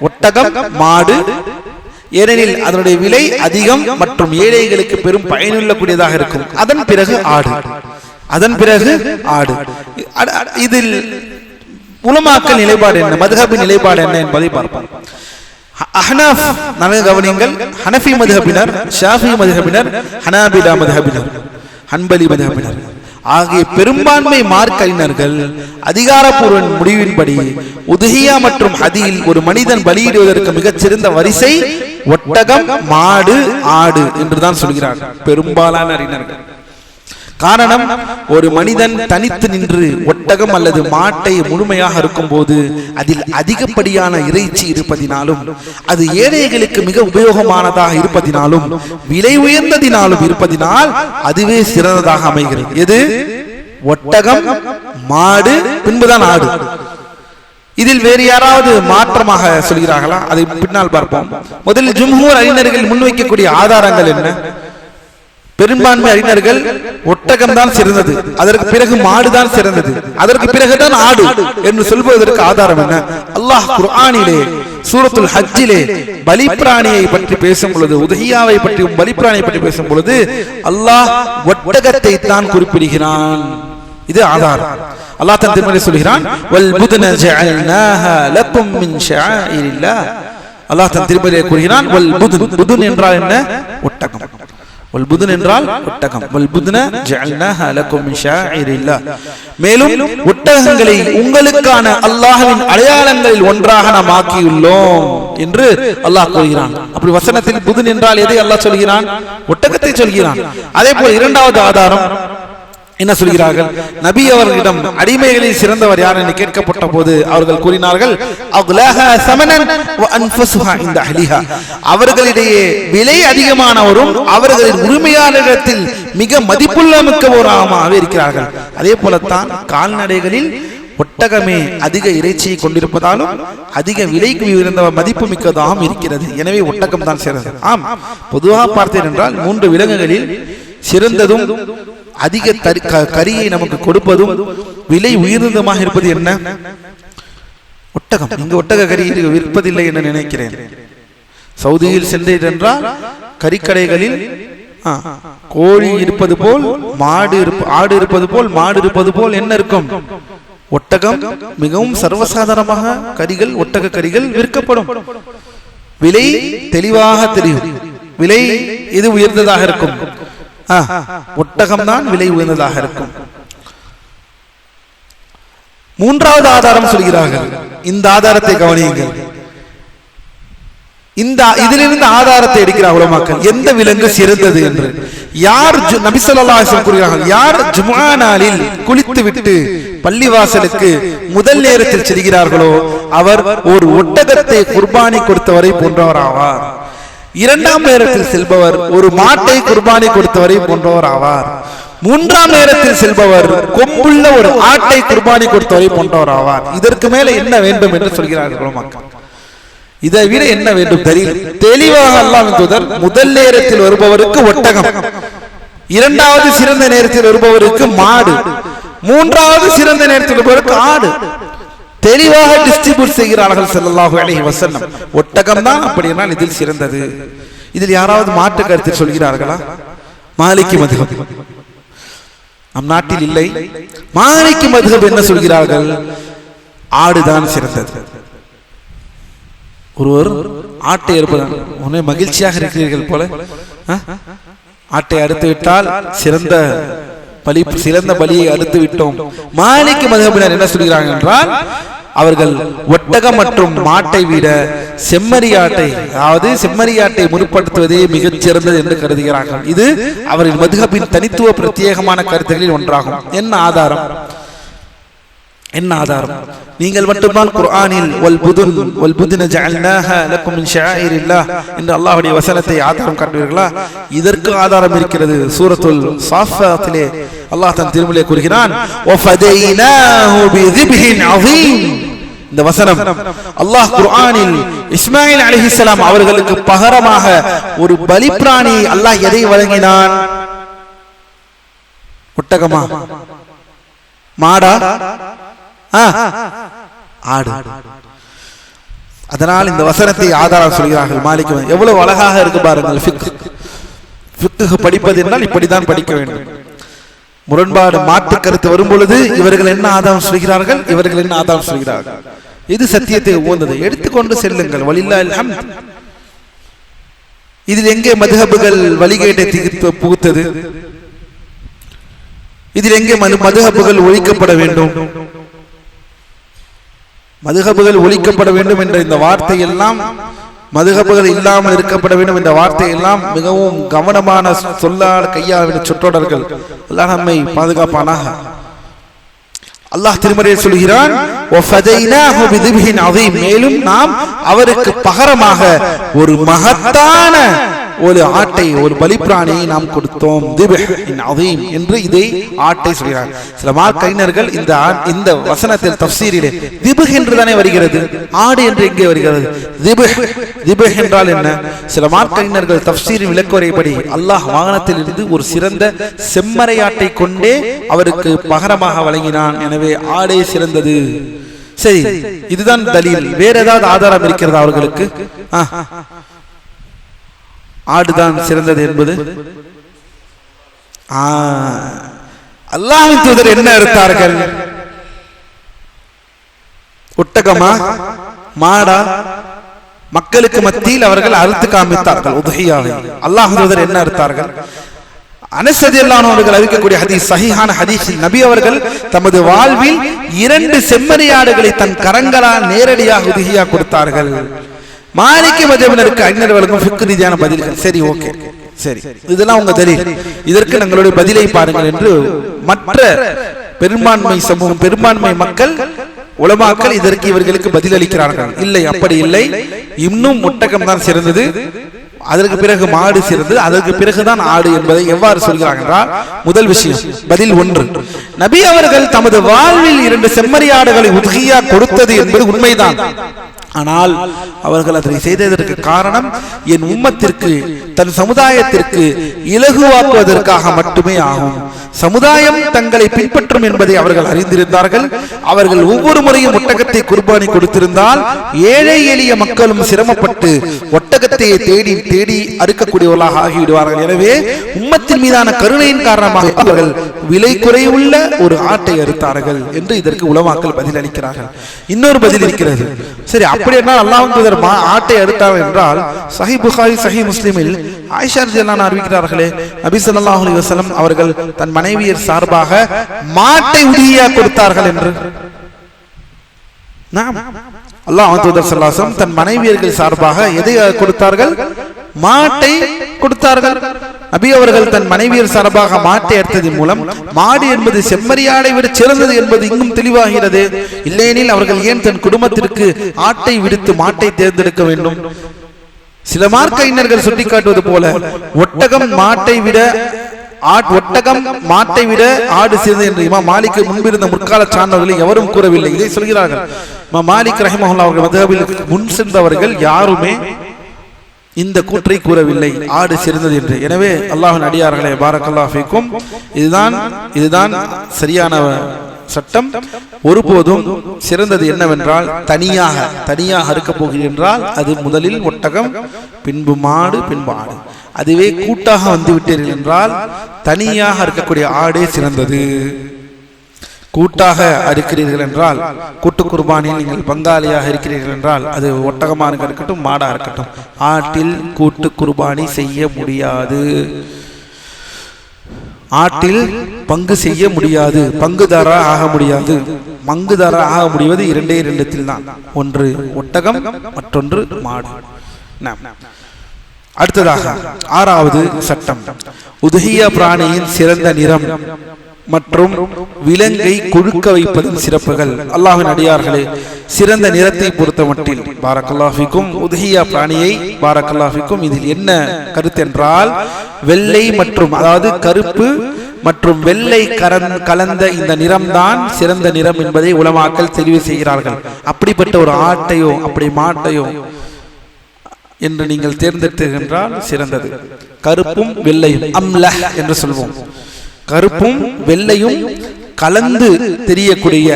ஒட்டகம், மாடு. ஏனெனில் அதனுடைய விலை அதிகம் மற்றும் ஏழைகளுக்கு பெரும் பயனுள்ள கூடியதாக இருக்கும். அதன் பிறகு ஆடு, அதன் பிறகு ஆடு. இதில் உலமாக்கள் நிலைப்பாடு என்ன, மதுஹபின் நிலைப்பாடு என்ன என்பதை பார்ப்போம். அஹ்னாஃப், நன்கு கவனியுங்கள், ஹனஃபி மதுஹபினர், ஷாஃபி மதுஹபினர், ஹனாபிலா மதுஹபினர், ஹன்பலி மதுஹபினர் ஆகிய பெரும்பான்மை மார்க்க அறிஞர்கள் அதிகாரப்பூர்வ முடிவின்படி உதுஹியா மற்றும் ஹதியில் ஒரு மனிதன் பலியிடுவதற்கு மிகச்சிறந்த வரிசை ஒட்டகம், மாடு, ஆடு என்றுதான் சொல்கிறார் பெரும்பாலான அறிஞர்கள். காரணம், ஒரு மனிதன் தனித்து நின்று ஒட்டகம் அல்லது மாட்டை முழுமையாக இருக்கும் போது அதில் அதிகப்படியான இறைச்சி இருப்பதினாலும், அது ஏழைகளுக்கு மிக உபயோகமானதாக இருப்பதினாலும், விலை உயர்ந்ததினாலும் இருப்பதினால் அதுவே சிறந்ததாக அமைகிறது. எது? ஒட்டகம், மாடு, பின்புதான் ஆடு. இதில் வேறு யாராவது மாற்றமாக சொல்கிறார்களா? அதை பின்னால் பார்ப்போம். முதலில் ஜும்ஹூர் அறிஞர்கள் முன்வைக்கக்கூடிய ஆதாரங்கள் என்ன? பெரும்பான்மை அறிஞர்கள் ஒட்டகம் தான் சிறந்தது, அதற்கு பிறகு மாடுதான் சிறந்தது, அதற்கு பிறகுதான் ஆடு என்று சொல்வதற்கு ஆதாரம் என்ன? அல்லாஹ் குர்ஆனிலே சூரத்துல் ஹஜ்ஜிலே பலிப்பிராணியை பற்றி பேசும் பொழுது, உதஹியாவை பற்றியும் பலிப்பிராணியை பற்றி பேசும் பொழுது அல்லாஹ் ஒட்டகத்தை தான் குறிப்பிடுகிறான். இது ஆதாரம். அல்லாஹ் தன் திருமறையில் சொல்கிறான், வல் புத்ன ஜஅல்நாஹா லக்கும் மின் ஷஆயிரில்லாஹ். அல்லாஹ் தன் திருமறையில் கூறுகிறான், வல் புத்ன். புத்ன் என்றால் என்ன? ஒட்டகம். வல் புத்ன் என்றால் ஒட்டகம். வல் புத்ன ஜஅல்நாஹா லக்கும் மின் ஷஆயிரில்லாஹ். மேலும் ஒட்டகங்களை உங்களுக்கான அல்லாஹ்வின் அடையாளங்களில் ஒன்றாக நாம் ஆக்கியுள்ளோம் என்று அல்லாஹ் கூறுகிறான். அப்படி வசனத்தில் புத்ன் என்றால் எதை அல்லாஹ் சொல்கிறான்? ஒட்டகத்தை சொல்கிறான். அதே போல் இரண்டாவது ஆதாரம் என்ன சொல்கிறார்கள்? நபி அவர்களிடம் அடிமைகளில் சிறந்தவர் யார் என்று கேட்கப்பட்ட போது அவர்கள் கூறினார்கள், அவர்களிடையே விலை அதிகமானவரும் அவர்களின் உரிமையாளரிடத்தில் மிக மதிப்புள்ள மிக்கவராக இருக்கிறார்கள். அதே போலத்தான் கால்நடைகளில் ஒட்டகமே அதிக இறைச்சியை கொண்டிருப்பதாலும் அதிக விலைக்கு உயர்ந்த மதிப்பு மிக்கதாகவும் இருக்கிறது. எனவே ஒட்டகம் தான் சிறந்தது. ஆம், பொதுவாக பார்த்தேன் என்றால் 3 விலங்குகளில் சிறந்ததும் அதிக கரியை நமக்கு கொடுப்பதும் விலை உயர்ந்ததுமாக இருப்பது என்ன? ஒட்டகம். இங்கு ஒட்டக கறி விற்பதில்லை என்று நினைக்கிறேன். சவுதியில் சென்றேன் என்றால் கறிக்கடைகளில் கோழி இருப்பது போல் ஆடு இருப்பது போல் மாடு இருப்பது போல் என்ன இருக்கும்? ஒட்டகம். மிகவும் சர்வசாதாரணமாக கறிகள், ஒட்டக கறிகள் விற்கப்படும். விலை தெளிவாக தெரியும். விலை எது உயர்ந்ததாக இருக்கும்? ஒட்டகம் தான் விலை உயர்ந்ததாக இருக்கும். மூன்றாவது ஆதாரம் சொல்கிறார்கள். இந்த ஆதாரத்தை கவனியுங்கள். இதிலிருந்து ஆதாரத்தை எடுக்கிறார் உலமாக்கள், எந்த விலங்கு சிறந்தது என்று. யார் நபி ஸல்லல்லாஹு அலைஹி வஸல்லம் கூறுகிறார்கள், யார் ஜும்ஆ நாளில் குளித்துவிட்டு பள்ளிவாசலுக்கு முதல் நேரத்தில் செல்கிறார்களோ அவர் ஒரு ஒட்டகத்தை குர்பானி கொடுத்தவரை போன்றவர் ஆவார். இரண்டாம் நேரத்தில் செல்பவர் ஒரு மாட்டை குர்பானி கொடுத்தவரை போன்றவர் ஆவார். மூன்றாம் நேரத்தில் செல்பவர் கொம்புள்ள ஒரு ஆட்டை குர்பானி கொடுத்தவரை போன்றவர் ஆவார். இதற்கு மேல என்ன வேண்டும் என்று சொல்கிறார்கள் மக்கள். இதை விட என்ன வேண்டும்? தெளிவாக அல்லாஹ்வின் தூதர் முதல் நேரத்தில் வருபவருக்கு ஒட்டகம், இரண்டாவது சிறந்த நேரத்தில் வருபவருக்கு மாடு, மூன்றாவது சிறந்த நேரத்தில் வருபவருக்கு ஆடு. தெளிவாக டிஸ்ட்ரிபியூட் செய்கிறார்கள் ஸல்லல்லாஹு அலைஹி வஸல்லம். ஒட்டகம் தான் அப்படினால் இதில் சிறந்தது. இதில் யாராவது மாற்று கருத்து சொல்கிறார்களா? மாலிகி மத்ஹப் நம் நாட்டில் இல்லை. மாலிகி மத்ஹப் என்ன சொல்கிறார்கள்? ஆடுதான் சிறந்தது. ஒருவர் ஆட்டை அறுப்பதான் உன்னை மகிழ்ச்சியாக இருக்கிறீர்கள் போல, ஆட்டை அறுத்து விட்டால் சிறந்த பலியை அறுத்து விட்டோம். மாலிகி மத்ஹபினர் என்ன சொல்கிறார்கள் என்றால், அவர்கள் ஒட்டகம் மற்றும் மாட்டை விட செம்மறியாட்டை, அதாவது செம்மறியாட்டை முற்படுத்துவதே மிகச் சிறந்தது என்று கருதுகிறார்கள். இது அவரின் மத்ஹபின் தனித்துவ பிரத்யேகமான கருத்துகளில் ஒன்றாகும். என்ன ஆதாரம்? என்ன ஆதாரம்? நீங்கள் மட்டும்தான் குர்ஆனில் வல் புத்ன ஜஅல்நாஹா லக்கும் மின் ஷஆயிரில்லாஹ் என்ற அல்லாஹ்வுடைய வசனத்தை ஆதாரம் காட்டுவீர்களா? இதற்கு ஆதாரம் இருக்கிறது. சூரத்துல் ஸாஃபாத்திலே அல்லாஹ் தன் திருமறையிலே கூறுகிறான், வஃபதைனாஹு பிذிப்ஹின் அஸீம். இந்த வசனம் அல்லாஹ் குர்ஆனில் இஸ்மாயில் அலைஹிஸ்ஸலாம் அவர்களுக்கு பகரமாக ஒரு பலிப்பிராணி அல்லாஹ் எதை வழங்கினான்? ஒட்டகமா? மாடா? ஆடு. அதனால் இந்த வசனத்தை ஆதாரம் சொல்கிறார்கள் மாலிக். எவ்வளவு அழகாக இருக்கு பாருங்கள். ஃபிக்ஹ் படிப்பது என்றால் இப்படித்தான் படிக்க வேண்டும். முரண்பாடு மாற்று கருத்து வரும் பொழுது இவர்கள் என்ன ஆதாரம் சொல்கிறார்கள், இவர்கள் என்ன ஆதாரம் சொல்கிறார்கள், இது சத்தியத்தை உகந்தது எடுத்துக்கொண்டு செல்லுங்கள். வலில்லாஹில் ஹம்த். இதில் எங்கே மதுஹபுகள் வழிகேட்டை புகுத்தது? இதில் எங்கே மதுஹபுகள் ஒழிக்கப்பட வேண்டும்? மதுஹபுகள் ஒழிக்கப்பட வேண்டும் என்ற இந்த வார்த்தை எல்லாம் மதுஹபுகள் இல்லாமல் இருக்கப்பட வேண்டும் என்ற வார்த்தை எல்லாம் மிகவும் கவனமான சொல்லால் கையாள சொற்றொடர்கள். அல்லாஹ் நம்மை பாதுகாப்பானாக. அல்லாஹ் திருமறையில் சொல்கிறான், மேலும் நாம் அவருக்கு பகரமாக ஒரு மகத்தான ஒரு ஆட்டை, ஒரு பலிப்பிராணியை நாம் கொடுத்தோம் என்று இதை ஆட்டை சொல்கிறார். சில மார்க்கைஞர்கள் இந்த வசனத்தில் தஃப்சீரிலே திபுஹ் என்றுதானே வருகிறது, ஆடு என்று எங்கே வருகிறது? திபுஹ் என்றால் என்ன? சில மார்க்கைஞர்கள் தஃப்சீரின் விளக்குரைப்படி அல்லாஹ் வாகனத்தில் இருந்து ஒரு சிறந்த செம்மறை ஆட்டை கொண்டே அவருக்கு பகரமாக வழங்கினான். எனவே ஆடே சிறந்தது. சரி, இதுதான் தலீல். வேற ஏதாவது ஆதாரம் இருக்கிறதா அவர்களுக்கு? ஆடுதான் சிறந்தது என்பது அல்லாஹ்வின் தூதர் என்ன அறுத்தார்கள்? ஒட்டகமா, மாடா? மக்களுக்கு மத்தியில் அவர்கள் அறுத்து காமித்தார்கள் உதுஹியாவை. அல்லாஹ்வின் தூதர் என்ன அறுத்தார்கள்? அனஸ் ரலியல்லாஹு அன்ஹு அவர்கள் அறிவிக்கக்கூடிய ஹதீஸ், சஹீஹான ஹதீஸ், நபி அவர்கள் தமது வாழ்வில் 2 செம்மறி ஆடுகளை தன் கரங்களால் நேரடியாக உதுஹியா கொடுத்தார்கள். மாலிகி மதஹபினருக்கு அறிஞர்களுக்கும் ஃபிக்ஹ் ரீதியான பதில்கள். சரி, ஓகே, சரி, இதெல்லாம் உங்க தலீல். இதற்கு நம்மளுடைய பதிலை பாருங்கள் என்று மற்ற பெரும்பான்மை சமூகம், பெரும்பான்மை மக்கள், உலமாக்கள் இதற்கு இவர்களுக்கு பதில் அளிக்கிறார்கள். இல்லை, அப்படி இல்லை, இன்னும் ஒட்டகம் தான் சிறந்தது, அதற்கு பிறகு மாடு சிறந்தது, அதற்கு பிறகுதான் ஆடு என்பதை எவ்வாறு சொல்கிறார்கள் என்றால், முதல் விஷயம், பதில் 1, நபி அவர்கள் தமது வாழ்வில் 2 செம்மறி ஆடுகளை உதுஹியா கொடுத்தது என்பது உண்மைதான். ஆனால் அவர்கள் அதனை செய்ததற்கு காரணம் என் உம்மத்திற்கு, தன் சமுதாயத்திற்கு இலகுவாக்குவதற்காக மட்டுமே ஆகும். சமுதாயம் தங்களை பின்பற்றும் என்பதை அவர்கள் அறிந்திருந்தார்கள். அவர்கள் ஒவ்வொரு முறையும் ஒட்டகத்தை குர்பானி கொடுத்திருந்தால் ஏழை எளிய மக்களும் சிரமப்பட்டு ஒட்டகத்தை தேடி தேடி அறுக்கக்கூடியவர்களாக ஆகிவிடுவார்கள். எனவே உம்மத்தின் மீதான கருணையின் காரணமாக அவர்கள் விலை குறைவுள்ள ஒரு ஆட்டை அறுத்தார்கள் என்று இதற்கு உலமாக்கள் பதில் அளிக்கிறார்கள். இன்னொரு பதில் இருக்கிறது. சரி, அப்படி என்றால் அல்லாஹ்வின் தூதர் ஆட்டை அறுத்தார்கள் என்றால், சஹீஹ் புகாரி, சஹீஹ் முஸ்லிமில் ஆயிஷா ரலியல்லாஹு அன்ஹா அறிவிக்கிறார்களே, நபி ஸல்லல்லாஹு அலைஹி வஸல்லம் அவர்கள் தன் மனைவியர் சார்பாக மாட்டை உதுஹியா கொடுத்தார்கள் என்று. அல்லாஹ்வின் தூதர் ஸல்லல்லாஹு அலைஹி வஸல்லம் தன் மனைவியர்கள் சார்பாக எதை கொடுத்தார்கள்? மாட்டை கொடுத்தார்கள். நபி அவர்கள் தன் மனைவியர் சார்பாக மாட்டை அறுத்ததன் மூலம் மாடு என்பது செம்மறியாடை விட சிறந்தது என்பது இன்னும் தெளிவாகிறது. இல்லையெனில் அவர்கள் ஏன் தன் குடும்பத்திற்கு ஆட்டை விடுத்து மாட்டை தேர்ந்தெடுக்க வேண்டும்? சில மார்க்கையினர்கள் சுட்டிக்காட்டுவது போல ஒட்டகம் மாட்டை விட ஆடு சிறந்தது என்று இமாம் மாலிக் முன்பிருந்த முற்கால சான்றவர்களை எவரும் கூறவில்லை. இதை சொல்கிறார்கள். இமாம் மாலிக் ரஹிமஹுல்லாஹ் அவர்கள் மதஹபில் முன் சென்றவர்கள் யாருமே இந்த கூற்றை கூறவில்லை, ஆடு சிறந்தது என்று. எனவே அல்லாஹ்வின் அடியார்களே, பாரக்கல்லாஹு ஃபீக்கும், இதுதான் சரியான சட்டம். ஒருபோதும் சிறந்தது என்னவென்றால், தனியாக அறுக்க போகிறீர்கள் என்றால் அது முதலில் ஒட்டகம், பின்பு மாடு, பின்பு ஆடு. அதுவே கூட்டாக வந்து விட்டீர்கள் என்றால் தனியாக அறுக்கக்கூடிய ஆடே சிறந்தது. கூட்டாக அறுக்கிறீர்கள் என்றால், கூட்டு குர்பானியில் நீங்கள் பங்காளியாக இருக்கிறீர்கள் என்றால் அது ஒட்டகமாக இருக்கட்டும், மாடாக இருக்கட்டும், ஆட்டில் கூட்டு குர்பானி செய்ய முடியாது. ஆட்டில் பங்கு செய்ய முடியாது, பங்குதாரா ஆக முடியாது. பங்குதாரா ஆக முடிவது 2 தான், ஒன்று ஒட்டகம், மற்றொன்று மாடு. அடுத்ததாக 6வது சட்டம், உதுஹியா பிராணியின் சிறந்த நிறம் மற்றும் விலங்கை கொழுக்க வைப்பதன் சிறப்புகள். அல்லாஹ்வின் அடியார்களே, சிறந்த நிறத்தை பொறுத்த மட்டில் பாரக்கல்லாஹு ஃபீக்கும், உதுஹியா பிராணியை பாரக்கல்லாஹு ஃபீக்கும், இதில் என்ன கருத்து என்றால், வெள்ளை மற்றும் அதாவது கருப்பு மற்றும் வெள்ளை கலந்த இந்த நிறம்தான் சிறந்த நிறம் என்பதை உலமாக்கள் தெரிவு செய்கிறார்கள். அப்படிப்பட்ட ஒரு ஆட்டையோ அப்படி மாட்டையோ என்று நீங்கள் தேர்ந்தெடுத்துகின்றால் சிறந்தது. கருப்பும் வெள்ளையும் அம்லஹ் என்று சொல்வோம். கருப்பும் வெள்ளையும் கலந்து தெரியக்கூடிய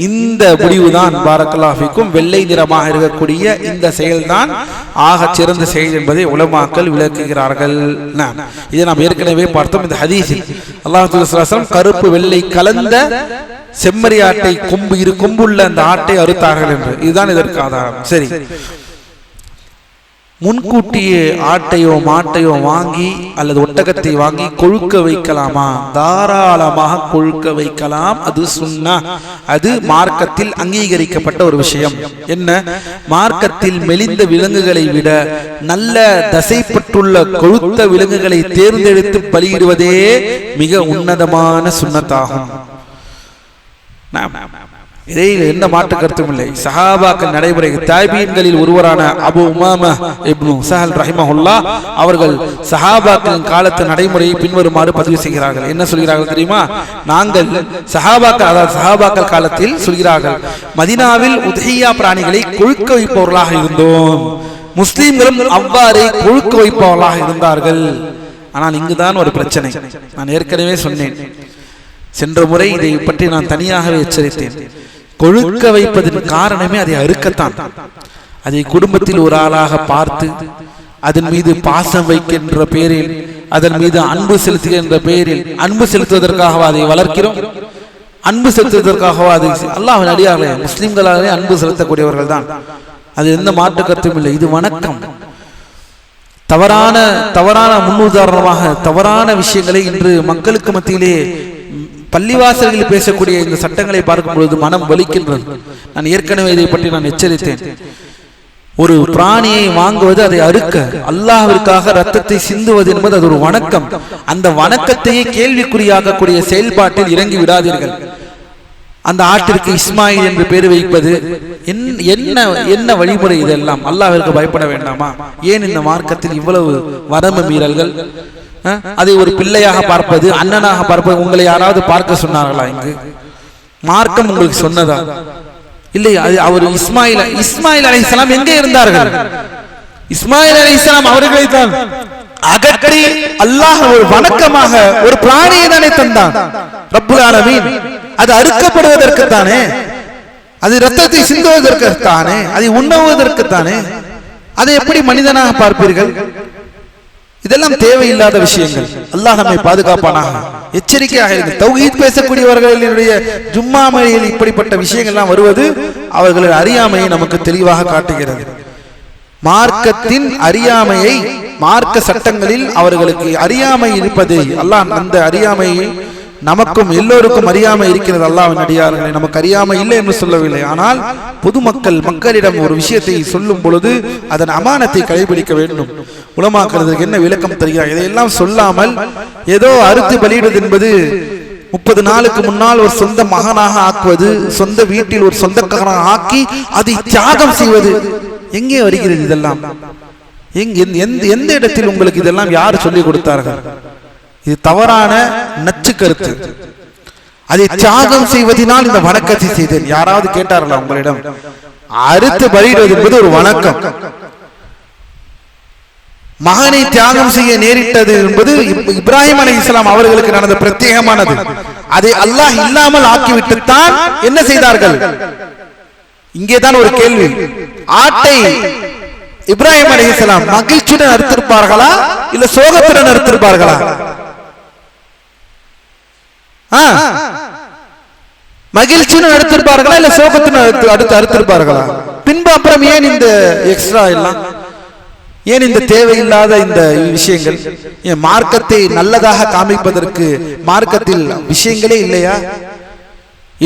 இந்த முடிவுதான் பாரக்கல்லாஹு ஃபீக்கும், வெள்ளை நிறமாக இருக்கக்கூடிய இந்த செயல்தான் ஆக சிறந்த செயல் என்பதை உலமாக்கள் விளக்குகிறார்கள். இதை நாம் ஏற்கனவே பார்த்தோம். இந்த ஹதீஸில் அல்லாஹ் ஸல்லல்லாஹு அலைஹி வஸல்லம் கருப்பு வெள்ளை கலந்த செம்மறி ஆட்டை, கொம்புள்ள அந்த ஆட்டை அறுத்தார்கள் என்று. இதுதான் இதற்கு ஆதாரம். சரி, முன்கூட்டியே ஆட்டையோ மாட்டையோ வாங்கி அல்லது ஒட்டகத்தை வாங்கி கொழுக்க வைக்கலாமா? தாராளமாக கொழுக்க வைக்கலாம். அது சுன்னா, அது மார்க்கத்தில் அங்கீகரிக்கப்பட்ட ஒரு விஷயம். என்ன? மார்க்கத்தில் மெலிந்த விலங்குகளை விட நல்ல தசைப்பட்டுள்ள கொழுத்த விலங்குகளை தேர்ந்தெடுத்து பலியிடுவதே மிக உன்னதமான சுன்னத்தாகும். இதில் எந்த மாற்று கருத்தும் இல்லை. சஹாபாக்கள் நடைமுறை தாபீன்களில் ஒருவரான அபு உமாமா இப்னு சஹல் ரஹிமஹுல்லாஹ் அவர்கள் சஹாபாக்களின் காலத்து நடைமுறையை பின்வருமாறு பதிவு செய்கிறார்கள். என்ன சொல்கிறார்கள் தெரியுமா? நாங்கள் சஹாபாக்கள், அதாவது சஹாபாக்கள் காலத்தில் சொல்கிறார்கள், மதீனாவில் உத்ஹியா பிராணிகளை கொழுக்க வைப்பவர்களாக இருந்தோம். முஸ்லிம்களும் அவ்வாறே கொழுக்க வைப்பவர்களாக இருந்தார்கள். ஆனால் இங்குதான் ஒரு பிரச்சனை. நான் ஏற்கனவே சொன்னேன், சென்ற முறை இதை பற்றி நான் தனியாகவே எச்சரித்தேன். கொழுக்க வைப்பதன் காரணமே அதை அறுக்கத்தான். அதை குடும்பத்தில் ஒரு ஆளாக பார்த்து அதன் மீது பாசம் வைக்கின்ற பேரில், அதன் மீது அன்பு செலுத்துகின்ற பேரில், அன்பு செலுத்துவதற்காக அதை வளர்க்கிறோம். அன்பு செலுத்துவதற்காக அதை அல்லாஹ்வின் அடியார்களே, முஸ்லிம்களாகவே அன்பு செலுத்தக்கூடியவர்கள் தான். அது எந்த மாற்று கருத்தும் இல்லை. இது வணக்கம். தவறான முன்னுதாரணமாக தவறான விஷயங்களை இன்று மக்களுக்கு மத்தியிலே பள்ளிவாசல்களில் பேசக்கூடிய இந்த சட்டங்களை பார்க்கும் பொழுது மனம் வலிக்கின்றது. நான் ஏற்கனவே இதை பற்றி நான் எச்சரித்தேன். ஒரு பிராணியை வாங்குவது, அதை அறுக்க, அல்லாஹ்விற்காக ரத்தத்தை சிந்துவது என்பது அது ஒரு வணக்கம். அந்த வணக்கத்தையே கேள்விக்குறியாக்கக்கூடிய செயல்பாட்டில் இறங்கி விடாதீர்கள். அந்த ஆட்டிற்கு இஸ்மாயில் என்று பேர் வைப்பது என்ன வழிமுறை? இதெல்லாம் அல்லாஹ்விற்கு பயப்பட வேண்டாமா? ஏன் இந்த மார்க்கத்தில் இவ்வளவு வரம்பு மீறல்கள்? அதை ஒரு பிள்ளையாக பார்ப்பது, அண்ணனாக பார்ப்பது, உங்களை யாராவது பார்க்க சொன்னார்களா? இங்கு மார்க்கம் உங்களுக்கு சொன்னதா? இல்லை. அவர் இஸ்மாயில் அலைஹிஸ்ஸலாம் எங்கே இருந்தார்கள்? இஸ்மாயில் அலைஹிஸ்ஸலாம் அவர்களை தான் அகற்றி அல்லாஹ் ஒரு வணக்கமாக ஒரு பிராணியை தானே தந்தான் ரப்புல் ஆலமீன். அது அறுக்கப்படுவதற்கு தானே, அது ரத்தத்தை சிந்துவதற்கு தானே, அதை உண்ணவுவதற்கு தானே. அதை எப்படி மனிதனாக பார்ப்பீர்கள்? இதெல்லாம் தேவையில்லாத விஷயங்கள். அல்லாஹ் நம்மை பாதுகாப்பானாக. எச்சரிக்கையாக இருக்கு. தௌஹீத் பேசக்கூடியவர்களுடைய ஜும்மா மொழியில் இப்படிப்பட்ட விஷயங்கள்லாம் வருவது அவர்களின் அறியாமையை நமக்கு தெளிவாக காட்டுகிறது. மார்க்கத்தின் அறியாமையை, மார்க்க சட்டங்களில் அவர்களுக்கு அறியாமை இருப்பது அல்லாஹ், அந்த அறியாமையை நமக்கும் எல்லோருக்கும் அறியாமை இருக்கிறது. அல்லாஹ்வின் அடியார்களே, நமக்கு அறியாமை இல்லை என்று சொல்லவில்லை. ஆனால் மக்களிடம் ஒரு விஷயத்தை சொல்லும் பொழுது அதன் அமானத்தை கடைபிடிக்க வேண்டும். உலமாக்களுக்கு என்ன விளக்கம் தருகிறார்? இதையெல்லாம் சொல்லாமல் ஏதோ அறுத்து பலியிடுவது என்பது 30 நாளுக்கு முன்னால் ஒரு சொந்த மகனாக ஆக்குவது, சொந்த வீட்டில் ஒரு சொந்தக்காரனாக ஆக்கி அதை தியாகம் செய்வது எங்கே வருகிறது? இதெல்லாம் எந்த இடத்தில் உங்களுக்கு இதெல்லாம் யார் சொல்லிக் கொடுத்தார்கள்? இது தவறான நச்சு கருத்து. அதை தியாகம் செய்வதனால் இந்த வணக்கத்தை செய்தேன். யாராவது கேட்டார்களா உங்களிடம்? அறுத்து பலியிடுவது என்பது ஒரு வணக்கம். மகனை தியாகம் செய்ய நேரிட்டது என்பது இப்ராஹிம் அலைஹிஸ்ஸலாம் அவர்களுக்கு நடந்த பிரத்யேகமானது. அதை அல்லாஹ் இல்லாமல் ஆக்கிவிட்டுத்தான் என்ன செய்தார்கள்? இங்கேதான் ஒரு கேள்வி. ஆட்டை இப்ராஹிம் அலைஹிஸ்ஸலாம் மகிழ்ச்சியுடன் அறுத்திருப்பார்களா இல்ல சோகத்துடன் அறுத்திருப்பார்களா? மகிழ்ச்சியுடன் அறுத்திருப்பார்களா இல்ல சோகத்துடன் அறுத்திருப்பார்களா? பின்பு அப்புறம் ஏன் இந்த எக்ஸ்ட்ரா எல்லாம்? ஏன் இந்த தேவையில்லாத இந்த விஷயங்கள்? ஏன் மார்க்கத்தை நல்லதாக காமிப்பதற்கு மார்க்கத்தில் விஷயங்களே இல்லையா?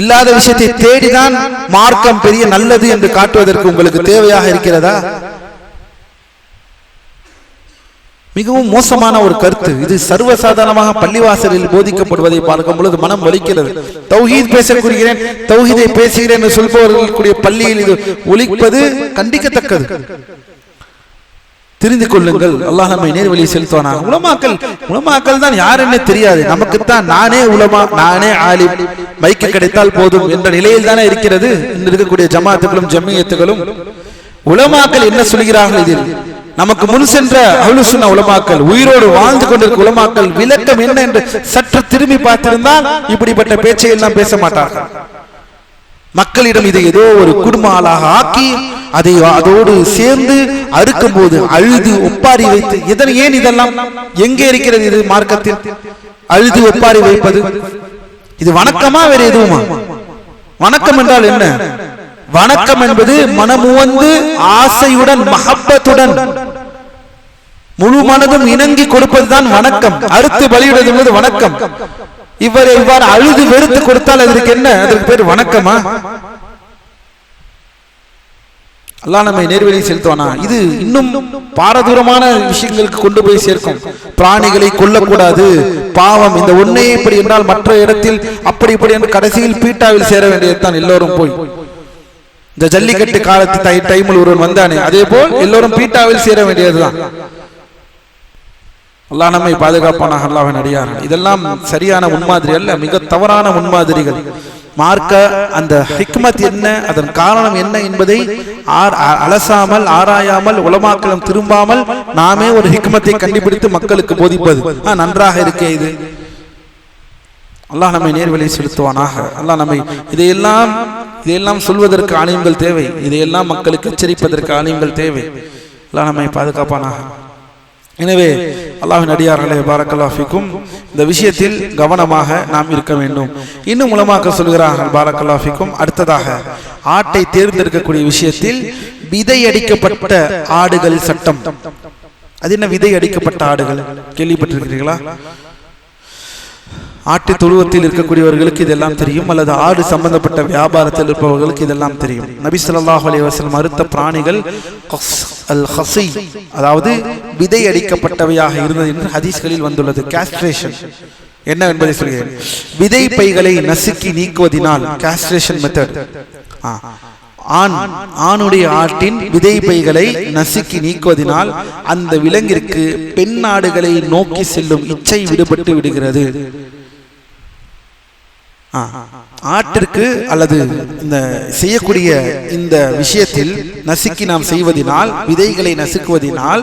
இல்லாத விஷயத்தை தேடிதான் மார்க்கம் பெரிய நல்லது என்று காட்டுவதற்கு உங்களுக்கு தேவையாக இருக்கிறதா? மிகவும் மோசமான ஒரு கருத்து இது. சர்வசாதாரணமாக பள்ளிவாசலில் போதிக்கப்படுவதை பார்க்கும் பொழுது மனம் வலிக்கிறது. தௌஹீத் பேசக்கூடியேன், தௌஹீதை பேசுகிறேன் என்று சொல்பவர்களுடைய பள்ளியில் இது ஒலிப்பது கண்டிக்கத்தக்கது. தெரிந்து கொள்ளுங்கள், அல்லாஹ் நம்மை நேர்வழி செலுத்துவானா. உலமாக்கள் தான் யார் என்ன தெரியாது. நமக்குத்தான் நானே உலமா, நானே ஆலிம், மைக்கு கிடைத்தால் போதும் என்ற நிலையில் தானே இருக்கிறது இன்று இருக்கக்கூடிய ஜமாத்துகளும் ஜம்மியத்துகளும். உலமாக்கள் என்ன சொல்கிறார்கள்? இதில் நமக்கு முன் சென்ற அஹ்லுஸ் சுன்னah உலமாக்கள், உயிரோடு வாழ்ந்து கொண்டிருக்கும் உலமாக்கள் விளக்கம் என்ன என்று சற்று திரும்பி பார்த்திருந்தால் இப்படிப்பட்ட பேச்சை எல்லாம் பேச மாட்டார்கள். மக்களிடம் இதை ஏதோ ஒரு குடும்ப ஆளாக ஆக்கி அதை அதோடு சேர்ந்து அறுக்கும் போது அழுது ஒப்பாரி வைத்து, ஏன் இதெல்லாம் எங்கே இருக்கிறது? இது மார்க்கத்தில் அழுது ஒப்பாரி வைப்பது இது வணக்கமா வேற எதுவுமா? வணக்கம் என்றால் என்ன? வணக்கம் என்பது மனமுவந்து ஆசையுடன் மஹப்பத்துடன் முழு மனதும் இணங்கி கொடுப்பதுதான் வணக்கம். அறுத்து பலியிடுவது என்பது வணக்கம். இவ்வாறு அழுது வெறுத்து கொடுத்தால் அதற்கு என்ன? அதற்கு பேர் வணக்கமா? அல்லாஹ் நம்மை நேர்வழி செலுத்துவானா? இது இன்னும் பாரதூரமான விஷயங்களுக்கு கொண்டு போய் சேர்க்கும். பிராணிகளை கொல்லக்கூடாது, பாவம், இந்த ஒன்னே இப்படி என்றால் மற்ற இடத்தில் அப்படி இப்படி என்று கடைசியில் பீட்டாவில் சேர வேண்டியதுதான் எல்லோரும் போய். இந்த ஜல்லிக்கட்டு காலத்து டைமில் ஒருவன் வந்தானே, அதே போல் எல்லோரும் பீட்டாவில் சேர வேண்டியதுதான். அல்லாஹ் நம்மை பாதுகாப்பானாக. அல்லாஹ்வின் அடியார்கள், இதெல்லாம் சரியான முன்மாதிரி அல்ல, மிக தவறான முன்மாதிரிகள். மார்க்க அந்த ஹிக்மத் என்ன, அதன் காரணம் என்ன என்பதை அலசாமல் ஆராயாமல் உலமாக்களும் திரும்பாமல் நாமே ஒரு ஹிக்மத்தை கண்டுபிடித்து மக்களுக்கு போதிப்பது நன்றாக இருக்கே. இது அல்லாஹ் நம்மை நேர்வழி செலுத்துவானாக. அல்லாஹ் நம்மை இதையெல்லாம் சொல்வதற்கு ஆலயங்கள் தேவை, இதையெல்லாம் மக்களுக்கு எச்சரிப்பதற்கு ஆலயங்கள் தேவை. அல்லாஹ் நம்மை பாதுகாப்பானாக. எனவே அல்லாஹ்வின் அடியார்களே, பாரக்கல்லாஹு ஃபீக்கும், இந்த விஷயத்தில் கவனமாக நாம் இருக்க வேண்டும். இன்னும் உலமாக்க சொல்கிறார்கள், பாரக்கல்லாஹு ஃபீக்கும், அடுத்ததாக ஆட்டை தேர்ந்தெடுக்கக்கூடிய விஷயத்தில் விதை அடிக்கப்பட்ட ஆடுகள் சட்டம். அது என்ன விதை அடிக்கப்பட்ட ஆடுகள்? கேள்விப்பட்டிருக்கிறீர்களா? ஆட்டு தொழுவத்தில் இருக்கக்கூடியவர்களுக்கு இதெல்லாம் தெரியும், அல்லது ஆடு சம்பந்தப்பட்ட வியாபாரத்தில் இருப்பவர்களுக்கு இதெல்லாம் தெரியும். நபி ஸல்லல்லாஹு அலைஹி வஸல்லம் மறுத்த பிராணிகள் அல் ஹஸி, அதாவது விதை அடிக்கப்பட்டவையாக இருந்தது என்று ஹதீஸ்களில் வந்துள்ளது. காஸ்ட்ரேஷன் என்ன என்பதை சொல்கிறேன். விதை பைகளை நசுக்கி நீக்குவதினால், காஸ்ட்ரேஷன் மெத்தட், ஆணுடைய ஆட்டின் விதை பைகளை நசுக்கி நீக்குவதினால் அந்த விலங்கிற்கு பெண் ஆடுகளை நோக்கி செல்லும் இச்சை விடுபட்டு விடுகிறது. ஆட்டிற்கு அல்லது இந்த செய்யக்கூடிய இந்த விஷயத்தில் நசுக்கி நாம் செய்வதனால், விதைகளை நசுக்குவதனால்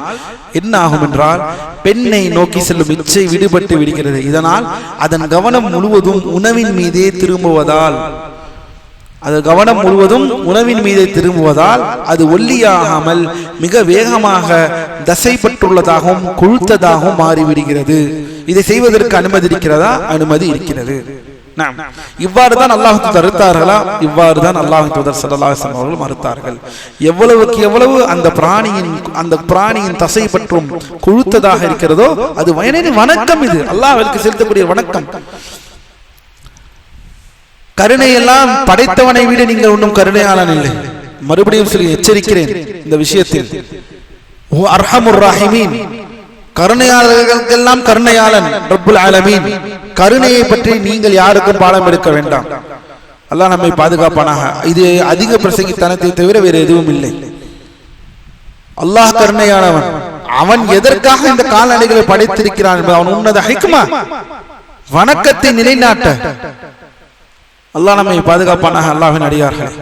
என்ன ஆகும் என்றால் பெண்ணை நோக்கி செல்லும் இச்சை விடுபட்டு விடுகிறது. இதனால் அதன் கவனம் முழுவதும் உணவின் மீதே திரும்புவதால் அது ஒல்லியாகாமல் மிக வேகமாக தசைப்பட்டுள்ளதாகவும் கொழுத்ததாகவும் மாறிவிடுகிறது. இதை செய்வதற்கு அனுமதி இருக்கிறதா? அனுமதி இருக்கிறது. இவ்வாறுதான் அல்லாஹ் தடுத்தார்களா? இவ்வாறுதான் அல்லாஹ் தூதர் ஸல்லல்லாஹு அலைஹி வஸல்லம் அவர்கள் மறுத்தார்கள். எவ்வளவுக்கு எவ்வளவு அந்த பிராணியின் தசை பற்றும் கொழுத்ததாக இருக்கிறதோ அது வணக்கம். இது அல்லாஹ்விற்கு செலுத்தக்கூடிய வணக்கம். கருணையெல்லாம் படைத்தவனை விட நீங்கள் ஒன்றும் கருணையாளன் இல்லை. மறுபடியும் சொல்லி எச்சரிக்கிறேன் இந்த விஷயத்தில். அர்ஹமுர் ரஹீமீன், கருணையாளர்களுக்கெல்லாம் கருணையாளன் ரப்புல் ஆலமீன். கருணையை பற்றி நீங்கள் யாருக்கும் பாடம் எடுக்க வேண்டாம். அல்லாஹ் நம்மை பாதுகாப்பானாக. இது அதிக பிரசங்கித்தனத்தை தவிர வேறு எதுவும் இல்லை. அல்லாஹ் கருணையானவன். அவன் எதற்காக இந்த கால்நடைகளை படைத்திருக்கிறான் என்பது அவன் உன்னத ஹிக்மா, வணக்கத்தை நிலைநாட்ட. அல்லாஹ் நம்மை பாதுகாப்பானாக. அல்லாஹ்வின் அடியார்களே,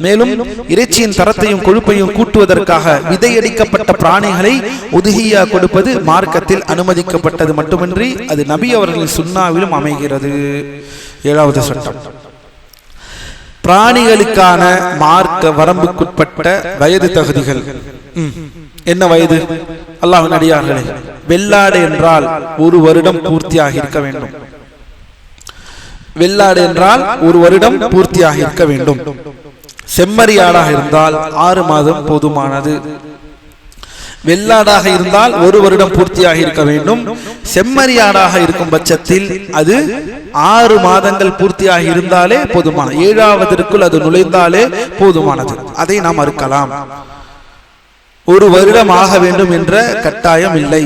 மேலும் இறைச்சியின் தரத்தையும் கொழுப்பையும் கூட்டுவதற்காக விதையடிக்கப்பட்ட பிராணிகளை உதுஹியா கொடுப்பது மார்க்கத்தில் அனுமதிக்கப்பட்டது மட்டுமின்றி அது நபி அவர்களின் சுன்னாவிலும் அமைகிறது. 7வது சட்டம், பிராணிகளுக்கான மார்க்க வரம்புக்குட்பட்ட வயது தகுதிகள். என்ன வயது? அல்லாஹ்வின் அடியார்களே, வெள்ளாடு என்றால் 1 வருடம் பூர்த்தியாக இருக்க வேண்டும். வெள்ளாடு என்றால் 1 வருடம் பூர்த்தியாக இருக்க வேண்டும். செம்மறியாடாக இருந்தால் 6 மாதம் போதுமானது. வெள்ளாடாக இருந்தால் 1 வருடம் பூர்த்தியாக இருக்க வேண்டும். செம்மறியாடாக இருக்கும் பட்சத்தில் அது 6 மாதங்கள் பூர்த்தியாக இருந்தாலே போதுமானது. 7வதற்குள் அது நுழைந்தாலே போதுமானது. அதை நாம் அறுக்கலாம். 1 வருடம் ஆக வேண்டும் என்ற கட்டாயம் இல்லை.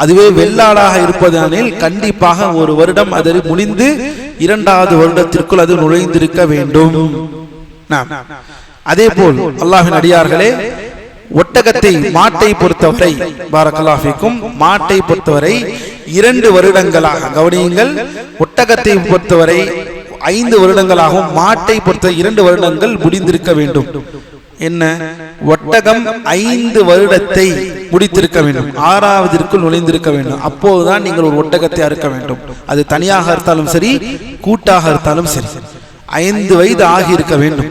அதுவே வெள்ளாடாக இருப்பதானில் கண்டிப்பாக 1 வருடம் அது முடிந்து 2வது வருடத்திற்குள் அது நுழைந்திருக்க வேண்டும். அதே போல் அல்லாஹ்வின் அடியார்களே, ஒட்டகத்தை, மாட்டை பொறுத்தவரை, பாரக்கல்லாஹு ஃபீக்கும், மாட்டை பொறுத்தவரை 2 வருடங்களாக கவனியுங்கள். ஒட்டகத்தை பொறுத்தவரை 5 வருடங்களாகவும் மாட்டை பொறுத்த 2 வருடங்கள் முடிந்திருக்க வேண்டும். என்ன? ஒட்டகம் 5 வருடத்தை முடித்திருக்க வேண்டும், 6வதிற்குள் நுழைந்திருக்க வேண்டும். அப்போதுதான் நீங்கள் ஒரு ஒட்டகத்தை அறுக்க வேண்டும். அது தனியாக அறுத்தாலும் சரி, கூட்டாக அறுத்தாலும் சரி, 5 வயது ஆகி இருக்க வேண்டும்,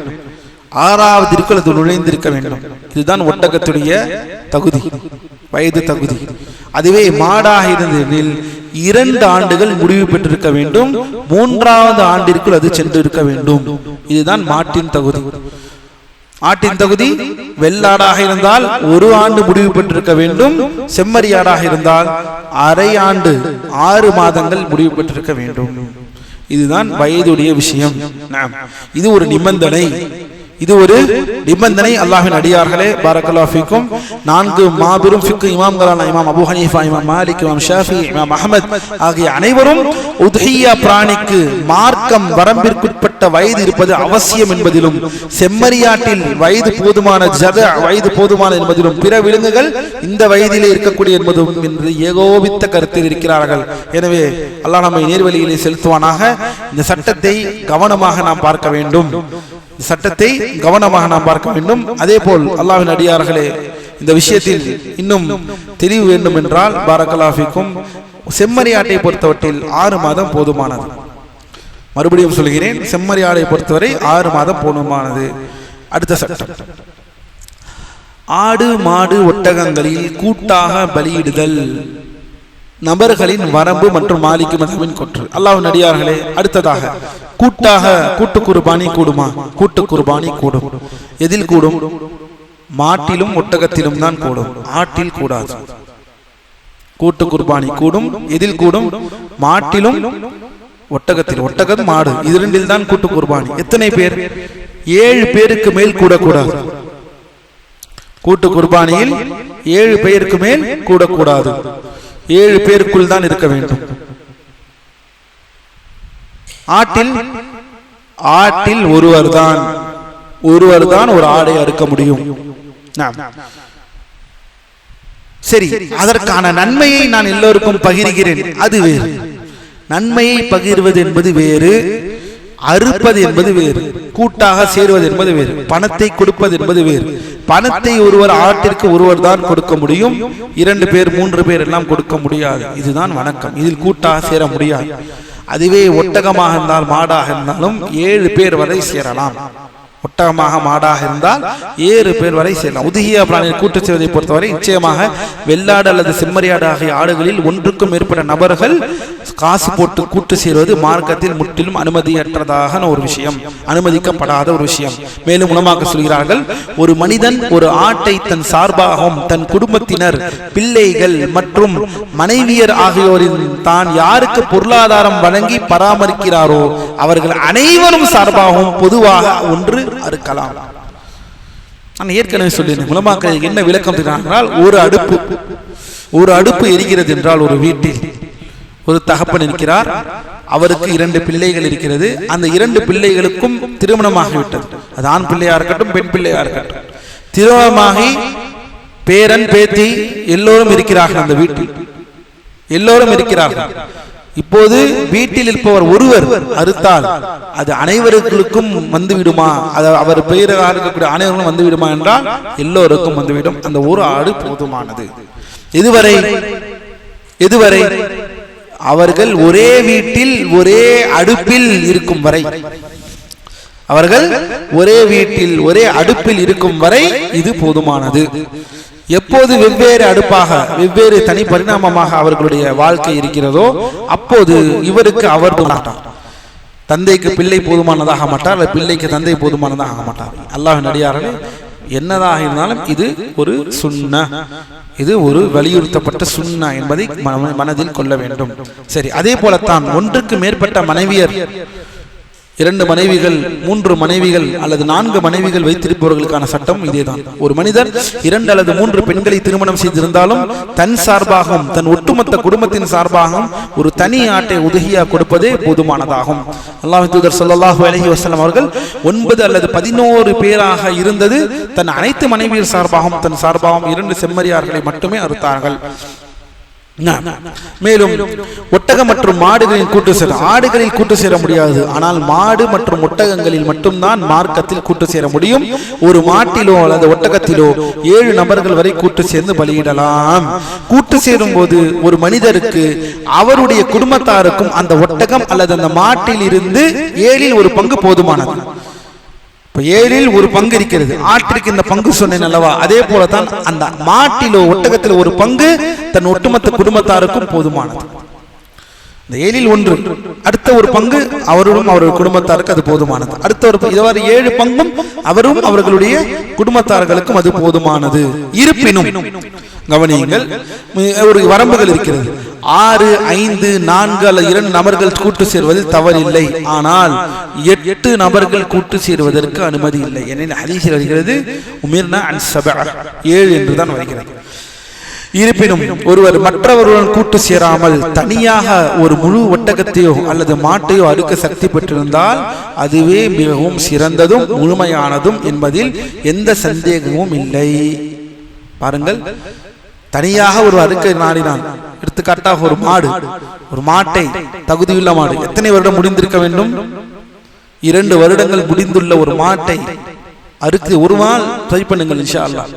6வதிற்குள் அது நுழைந்திருக்க வேண்டும். இதுதான் ஒட்டகத்துடைய தகுதி, வயது தகுதி. அதுவே மாடாக இருந்ததில் 2 ஆண்டுகள் முடிவு பெற்றிருக்க வேண்டும், 3வது ஆண்டிற்குள் அது சென்று இருக்க வேண்டும். இதுதான் மாட்டின் தகுதி. ஆட்டின் தகுதி வெள்ளாடாக இருந்தால் 1 ஆண்டு முடிவு பெற்றிருக்க வேண்டும். செம்மறியாடாக இருந்தால் அரை ஆண்டு 6 மாதங்கள் முடிவு பெற்றிருக்க வேண்டும். இதுதான் வயதுடைய விஷயம். இது ஒரு நிபந்தனை. அல்லாஹ்வின் அடியார்களே, பாரக்கல்லாஹு ஃபீக்கும். 4 மாபெரும் ஃபிக்ஹ் இமாம்களான இமாம் அபூ ஹனீஃபா, இமாம் மாலிக், இமாம் ஷாஃபி, இமாம் அஹ்மத் ஆகிய அனைவரும் உத்ஹியா பிராணிக்கு மார்க்கம் வரம்பிற்குட்பட்ட வயது இருப்பது அவசியம் என்பதிலும், செம்மறியாட்டில் வயது போதுமான வயது போதுமான என்பதிலும், பிற விலங்குகள் இந்த வயதிலே இருக்கக்கூடிய என்பதும் என்று ஏகோபித்த கருத்தில் இருக்கிறார்கள். எனவே அல்லாஹ் நம்மை நேர்வழியிலே செலுத்துவானாக. இந்த சட்டத்தை கவனமாக நாம் பார்க்க வேண்டும். அதே போல் அல்லாஹ்வின் அடியார்களே, இந்த விஷயத்தில் இன்னும் தெளிவு வேண்டும் என்றால், பாரக்கல்லாஹு ஃபீக்கும், செம்மறியாட்டை பொறுத்தவற்றில் 6 மாதம் போதுமானது. மறுபடியும் சொல்கிறேன், செம்மறியாடை பொறுத்தவரை 6 மாதம் போதுமானது. அடுத்த சட்டம், ஆடு மாடு ஒட்டகங்களில் கூட்டாக பலியிடுதல் நபர்களின் வரம்பு மற்றும் மாலிக்கு மதமின் கொற்று. அல்லாஹ்வின் அடியார்களே, அடுத்ததாக கூட்டு குர்பானி கூடுமா? கூட்டு குர்பானி கூடும். எதில் கூடும்? மாட்டிலும் ஒட்டகத்திலும் தான் கூடும், ஆட்டில் கூடாது. கூட்டு குர்பானி கூடும். எதில் கூடும்? மாட்டிலும் ஒட்டகத்தில். ஒட்டகம் மாடு இது ரெண்டில் தான் கூட்டு குர்பானி. எத்தனை பேர்? 7 பேருக்கு மேல் கூடக்கூடாது. கூட்டு குர்பானியில் 7 பேருக்கு மேல் கூடக்கூடாது. 7 பேருக்குள் தான் இருக்க வேண்டும். ஆட்டில் ஒருவர் தான் ஒரு ஆடை அறுக்க முடியும். சரி, அதற்கான நன்மையை நான் எல்லோருக்கும் பகிர்கிறேன், அது வேறு. நன்மையை பகிர்வது என்பது வேறு, அறுப்பது என்பது வேறு. கூட்டாக சேருவது என்பது வேறு, பணத்தை கொடுப்பது என்பது வேறு. பணத்தை ஒருவர் ஆட்டிற்கு ஒருவர் தான் கொடுக்க முடியும், 2 பேர் 3 பேர் எல்லாம் கொடுக்க முடியாது. இதுதான் வணக்கம். இதில் கூட்டாக சேர முடியாது. அதுவே ஒட்டகமாக இருந்தால் மாடாக இருந்தாலும் 7 பேர் வரை சேரலாம். ஒட்டகமாக மாடாக இருந்தால் 7 பேர் வரை சேரலாம். உதுஹியா பிராணியை கூட்டு செய்வதை பொறுத்தவரை நிச்சயமாக வெள்ளாடு அல்லது செம்மறியாடு ஆகிய ஆடுகளில் 1க்கும் மேற்பட்ட நபர்கள் காசு போட்டு கூட்டு சேருவது மார்க்கத்தில் முற்றிலும் அனுமதியற்றதாக ஒரு விஷயம், அனுமதிக்கப்படாத ஒரு விஷயம். மேலும் உலமாக்கள் சொல்கிறார்கள், ஒரு மனிதன் ஒரு ஆட்டை தன் சார்பாகவும் தன் குடும்பத்தினர், பிள்ளைகள் மற்றும் மனைவியர் ஆகியோரின் தான் யாருக்கு பொருளாதாரம் வழங்கி பராமரிக்கிறாரோ அவர்கள் அனைவரும் சார்பாகவும் பொதுவாக ஒன்று அறுக்கலாம். நான் ஏற்கனவே சொல்லினேன், உலமாக்கள் என்ன விளக்கம் தருகிறார்கள்? ஒரு அடுப்பு எரிகிறது என்றால் ஒரு வீட்டில் ஒரு தகப்பன் இருக்கிறார், அவருக்கு 2 பிள்ளைகள் இருக்கிறது. அந்த 2 பிள்ளைகளுக்கும் திருமணமாகிவிட்டது. அது ஆண் பிள்ளையா இருக்கட்டும் பெண் பிள்ளையா இருக்கட்டும், திருமணமாகி பேரன் பேத்தி எல்லோரும் இருக்கிறார்கள். அந்த வீட்டில் எல்லோரும் இருக்கிறார்கள். இப்போது வீட்டில் இருப்பவர் ஒருவர் அறுத்தால் அது அனைவருக்கும் வந்துவிடுமா? அவர் பெயராக இருக்கக்கூடிய அனைவரும் வந்துவிடுமா என்றால் எல்லோருக்கும் வந்துவிடும். அந்த ஒரு ஆடு போதுமானது. எதுவரை? அவர்கள் ஒரே வீட்டில் ஒரே அடுப்பில் இருக்கும் வரை, அவர்கள் ஒரே வீட்டில் ஒரே அடுப்பில் இருக்கும் வரை இது போதுமானது. எப்போது வெவ்வேறு அடுப்பாக வெவ்வேறு தனி பரிணாமமாக அவர்களுடைய வாழ்க்கை இருக்கிறதோ அப்போது இவருக்கு அவர் மாட்டார். தந்தைக்கு பிள்ளை போதுமானதாக மாட்டார், அல்லது பிள்ளைக்கு தந்தை போதுமானதாக மாட்டார். அல்லாஹ்வின் அடியார்களே, என்னதாக இருந்தாலும் இது ஒரு சுன்னா, இது ஒரு வலியுறுத்தப்பட்ட சுன்னா என்பதை மனதில் கொள்ள வேண்டும். சரி, அதே போலத்தான் 1க்கு மேற்பட்ட மனைவியர், 2 மனைவிகள் 3 மனைவிகள் அல்லது 4 மனைவிகள் வைத்திருப்பவர்களுக்கான சட்டம் இதேதான். ஒரு மனிதர் 2 அல்லது 3 பெண்களை திருமணம் செய்திருந்தாலும் தன் சார்பாகவும் தன் ஒட்டுமொத்த குடும்பத்தின் சார்பாகவும் ஒரு தனி ஆட்டை உதுஹியா கொடுப்பதே போதுமானதாகும். அல்லாஹ்வின் தூதர் ஸல்லல்லாஹு அலைஹி வஸல்லம் அவர்கள் 9 அல்லது 11 பேராக இருந்தது தன் அனைத்து மனைவியர் சார்பாகவும் தன் சார்பாகவும் 2 செம்மறியார்களை மட்டுமே அறுத்தார்கள். மேலும் ஒட்டகம் மற்றும் மாடுகளில் கூட்டு சேர, ஆடுகளில் கூட்டு சேர முடியாது. ஆனால் மாடு மற்றும் ஒட்டகங்களில் மட்டும்தான் மார்க்கத்தில் கூட்டு சேர முடியும். ஒரு மாட்டிலோ அல்லது ஒட்டகத்திலோ 7 நபர்கள் வரை கூட்டு சேர்ந்து பலியிடலாம். கூட்டு சேரும் போது ஒரு மனிதருக்கு அவருடைய குடும்பத்தாருக்கும் அந்த ஒட்டகம் அல்லது அந்த மாட்டில் இருந்து 7ல் ஒரு பங்கு போதுமானது. இப்ப 7ல் ஒரு பங்கு இருக்கிறது, ஆட்டிற்கு இந்த பங்கு சொன்னேன் அல்லவா, அதே போலதான் அந்த மாட்டிலோ ஒட்டகத்திலோ ஒரு பங்கு தன் ஒட்டுமொத்த குடும்பத்தாருக்கும் போதுமானது. இந்த 7ல் 1 அடுத்த ஒரு பங்கு அவரும் அவருடைய குடும்பத்தாருக்கு அது போதுமானது. அடுத்த ஒரு இதுவரை 7 பங்கும் அவரும் அவர்களுடைய குடும்பத்தார்களுக்கும் அது போதுமானது. இருப்பினும் கவனியுங்கள், ஒரு வரம்புகள் இருக்கிறது. 6, 5, 4 அல்லது 2 நபர்கள் கூட்டு சேர்வதில் தவறில்லை. ஆனால் 8 நபர்கள் கூட்டு சேருவதற்கு அனுமதி இல்லை. ஏனெனில் ஹதீஸில் வருகிறது உமிர்னா அன் சபஅ 7 என்றுதான் வருகிறது. இருப்பினும் ஒருவர் மற்றவருடன் கூட்டு சேராமல் தனியாக ஒரு முழு ஒட்டகத்தையோ அல்லது மாட்டையோ அறுக்க சக்தி பெற்றிருந்தால் அதுவே மிகவும் சிறந்ததும் முழுமையானதும் என்பதில் எந்த சந்தேகமும் இல்லை. பாருங்கள், தனியாக ஒரு அறுக்க நாடினான். எடுத்துக்காட்டாக ஒரு மாட்டை, தகுதியுள்ள மாடு எத்தனை வருடம் முடிந்திருக்க வேண்டும்? 2 வருடங்கள் முடிந்துள்ள ஒரு மாட்டை அறுக்கு ஒரு நாள் ட்ரை பண்ணுங்கள் இன்ஷா அல்லாஹ்.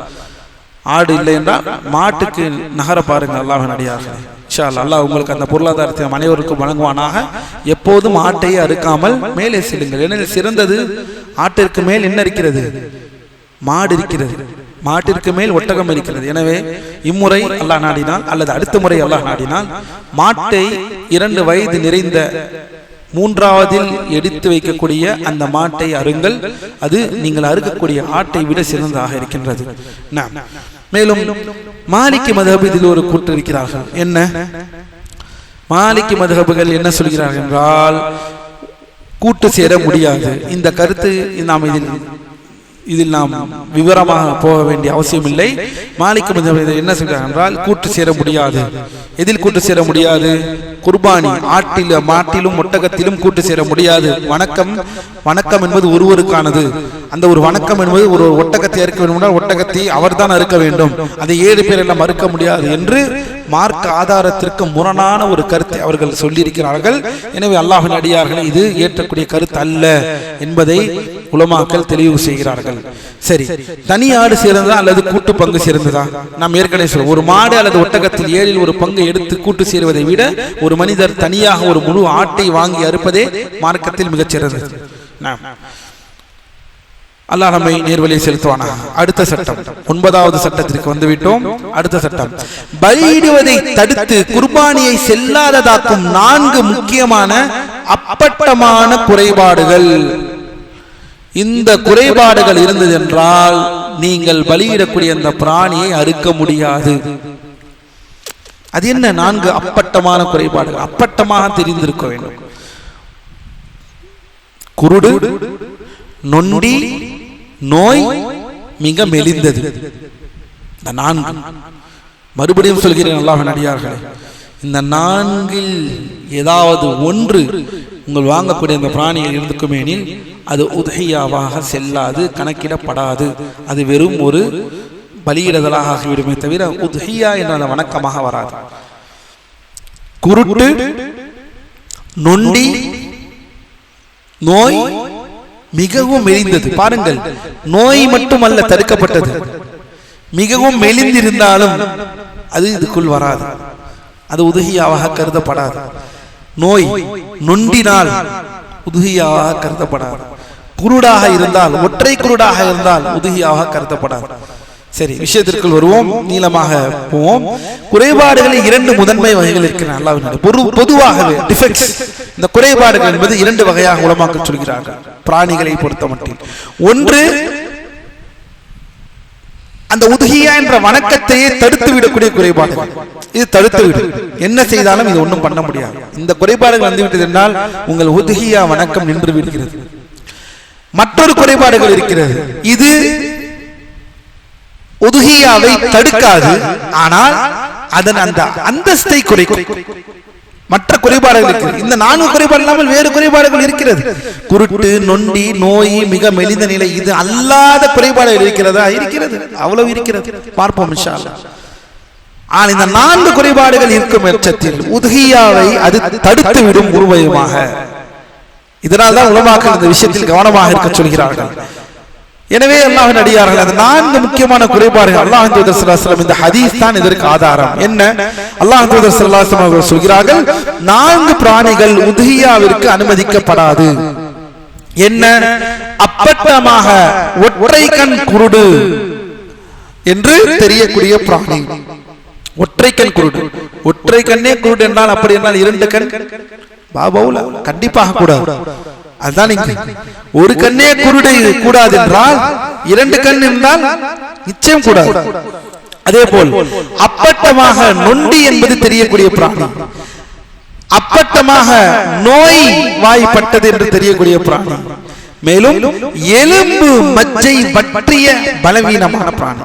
ஆடு இல்லை என்றால் மாட்டுக்கு நகர பாருங்கள். அல்லாஹ்வின் அடியார்களே, இன்ஷா அல்லாஹ் அல்லாஹ் உங்களுக்கு அந்த பொருளாதாரத்தை அனைவருக்கும் வழங்குவானாக. எப்போதும் ஆட்டையை அறுக்காமல் மேலே செல்லுங்கள். ஏனெனில் சிறந்தது ஆட்டிற்கு மேல் என்ன இருக்கிறது? மாடு இருக்கிறது. மாட்டிற்கு மேல் ஒட்டகம் இருக்கிறது. எனவே இம்முறை அல்லாஹ் நாடினால் அல்லது அடுத்த முறை அல்லாஹ் நாடினால் மாட்டை 2 வயது நிறைந்த 3ஆவதில் எடுத்து வைக்கக்கூடிய அந்த மாட்டை அருங்கள். அது நீங்கள் அறுக்கக்கூடிய ஆட்டை விட சிறந்ததாக இருக்கின்றது. மேலும் மாலிகி மذஹப் இதில் ஒரு கூற்று இருக்கிறார்கள். என்ன மாலிகி மذஹபுகள் என்ன சொல்கிறார்கள் என்றால், கூட்டு சேர முடியாது. இந்த கருத்து நாம் இதில் நாம் விவரமாக போக வேண்டிய அவசியம் இல்லை. மாலிகி மذஹப் என்ன சொல்கிறார்கள் என்றால், கூட்டு சேர முடியாது. எதில் கூட்டு சேர முடியாது? குர்பானி, மாட்டிலும் ஒட்டகத்திலும் கூட்டு சேர முடியாது. வணக்கம் என்பது ஒருவருக்கானது. அந்த ஒரு வணக்கம் என்பது ஒரு ஒட்டகத்தை அறுக்க வேண்டும், ஒட்டகத்தை அவர்தான் அறுக்க வேண்டும். அதை 7 பேர் எல்லாம் அறுக்க முடியாது என்று மார்க்க ஆதாரத்திற்கு முரணான ஒரு கருத்தை அவர்கள் சொல்லியிருக்கிறார்கள். எனவே அல்லாஹ்வின் அடியார்கள் இது ஏற்றக்கூடிய கருத்து அல்ல என்பதை உலமாக்கள் தெளிவு செய்கிறார்கள். சரி, தனி ஆடு சேர்ந்ததா அல்லது கூட்டு பங்கு சேர்ந்ததா? நாம் ஏற்கனவே சொல்றோம், ஒரு மாடு அல்லது ஒட்டகத்தில் 7ல் 1 பங்கு எடுத்து கூட்டு சேருவதை விட ஒரு மனிதர் தனியாக ஒரு முழு ஆட்டை வாங்கி அறுப்பதே மார்க்கத்தில் மிகச் சிறந்தது. அல்லாஹ் நம்மை நேர்வழியை செலுத்துவானா. அடுத்த சட்டம், 9வது சட்டத்திற்கு வந்துவிட்டோம். அடுத்த சட்டம், பலியிடுவதை தடுத்து குர்பானியை செல்லாததாக்கும் 4 முக்கியமான அப்பட்டமான குறைபாடுகள். இந்த குறைபாடுகள் இருந்தது என்றால் நீங்கள் பலியிடக்கூடிய அந்த பிராணியை அறுக்க முடியாது. அது என்ன 4 அப்பட்டமான குறைபாடுகள்? அப்பட்டமாக தெரிந்திருக்க வேண்டும். குருடு, நொண்டி, நோய், மிக மெலிந்தது. இந்த 4 மறுபடியும் சொல்கிறேன் அல்லாஹ்வின் அடியார்களே, இந்த 4ல் ஏதாவது ஒன்று உங்கள் வாங்கக்கூடிய அந்த பிராணியில் இருந்துக்குமேனில் அது உத்ஹியாவாக செல்லாது, கணக்கிடப்படாது. அது வெறும் ஒரு பலியிடுதலாக ஆகிவிடுமே தவிர உத்ஹியா என்ற அந்த வணக்கமாக வராது. குருட்டு, நொண்டி, நோய், மிகவும் மெலிந்தது. பாருங்கள், நோய் மட்டுமல்ல தடுக்கப்பட்டது, மிகவும் மெலிந்திருந்தாலும் அது இதுக்குள் வராது, அது உதுகியாவாக கருதப்படாது. நோய் நொண்டினால் உதுகியாவாக கருதப்படாது. குருடாக இருந்தால், ஒற்றை குருடாக இருந்தால் உதுகியாவாக கருதப்படாது. சரி, விஷயத்திற்குள் வருவோம், நீளமாக போவோம். குறைபாடுகளில் 2 முதன்மை வகைகள் இருக்கின்றன. பொதுவாகவே டிஃபெக்ட்ஸ், இந்த குறைபாடுகள் என்பது 2 வகையாக உலமாக்கள் சொல்கிறார்கள் பிராணிகளை பொறுத்த மட்டில். ஒன்று, அந்த உதுகியா என்ற வணக்கத்தையே தடுத்து விடக்கூடிய குறைபாடுகள். இது தடுத்து விடும், என்ன செய்தாலும் இது ஒன்றும் பண்ண முடியாது. இந்த குறைபாடுகள் வந்துவிட்டது என்றால் உங்கள் உதுகியா வணக்கம் நின்று விடுகிறது. மற்றொரு குறைபாடுகள் இருக்கிறது, இது உதுகியாவை தடுக்காது, ஆனால் அதன் அந்த அந்தஸ்தை குறைக்கும். மற்ற குறைபாடுகள் இருக்கிறது. இந்த 4 குறைபாடு இல்லாமல் வேறு குறைபாடுகள் இருக்கிறது. குருட்டு, நொண்டி, நோய், மிக மெலிந்த நிலை, இது அல்லாத குறைபாடுகள் இருக்கிறதா? இருக்கிறது, அவ்வளவு இருக்கிறது, பார்ப்போம் இன்ஷா அல்லாஹ். ஆனால் இந்த 4 குறைபாடுகள் இருக்கும் பட்சத்தில் உதுகியாவை அது தடுத்து விடும் உருவயமாக. இதனால் தான் உலமாக்கள் இந்த விஷயத்தில் கவனமாக இருக்க சொல்கிறார்கள். எனவே அல்லாஹ்வின் அடியார்கள், அந்த 4 முக்கியமான குறைபாடுகள் அல்லாஹ்வின் தூதர் ஸல்லல்லாஹு அலைஹி வஸல்லம், இந்த ஹதீஸ் தான் இதற்கு ஆதாரம். என்ன? அல்லாஹ்வின் தூதர் ஸல்லல்லாஹு அலைஹி வஸல்லம் அவர்கள் சொல்கிறார்கள், 4 பிராணிகள் உதுகியாவிற்கு அனுமதிக்கப்படாது. என்ன? அப்பட்டமாக ஒற்றை கண் குருடு என்று தெரியக்கூடிய பிராணி, ஒற்றை கண் குருடு. ஒற்றை கண்ணே குருடு என்றால் அப்படி என்றால் இரண்டு கண் பாபவுல கண்டிப்பாக கூடாது. அதுதான் ஒரு கண்ணே குருடு கூடாது என்றால் இரண்டு கண் என்றால் நிச்சயம் கூடாது. அதே போல் அப்பட்டமாக நொண்டி என்பது தெரியக்கூடிய பிராணி, அப்பட்டமாக நோய் வாய்ப்பட்டது என்று தெரியக்கூடிய பிராணி, மேலும் எலும்பு மஜ்ஜை பற்றிய பலவீனமான பிராணி,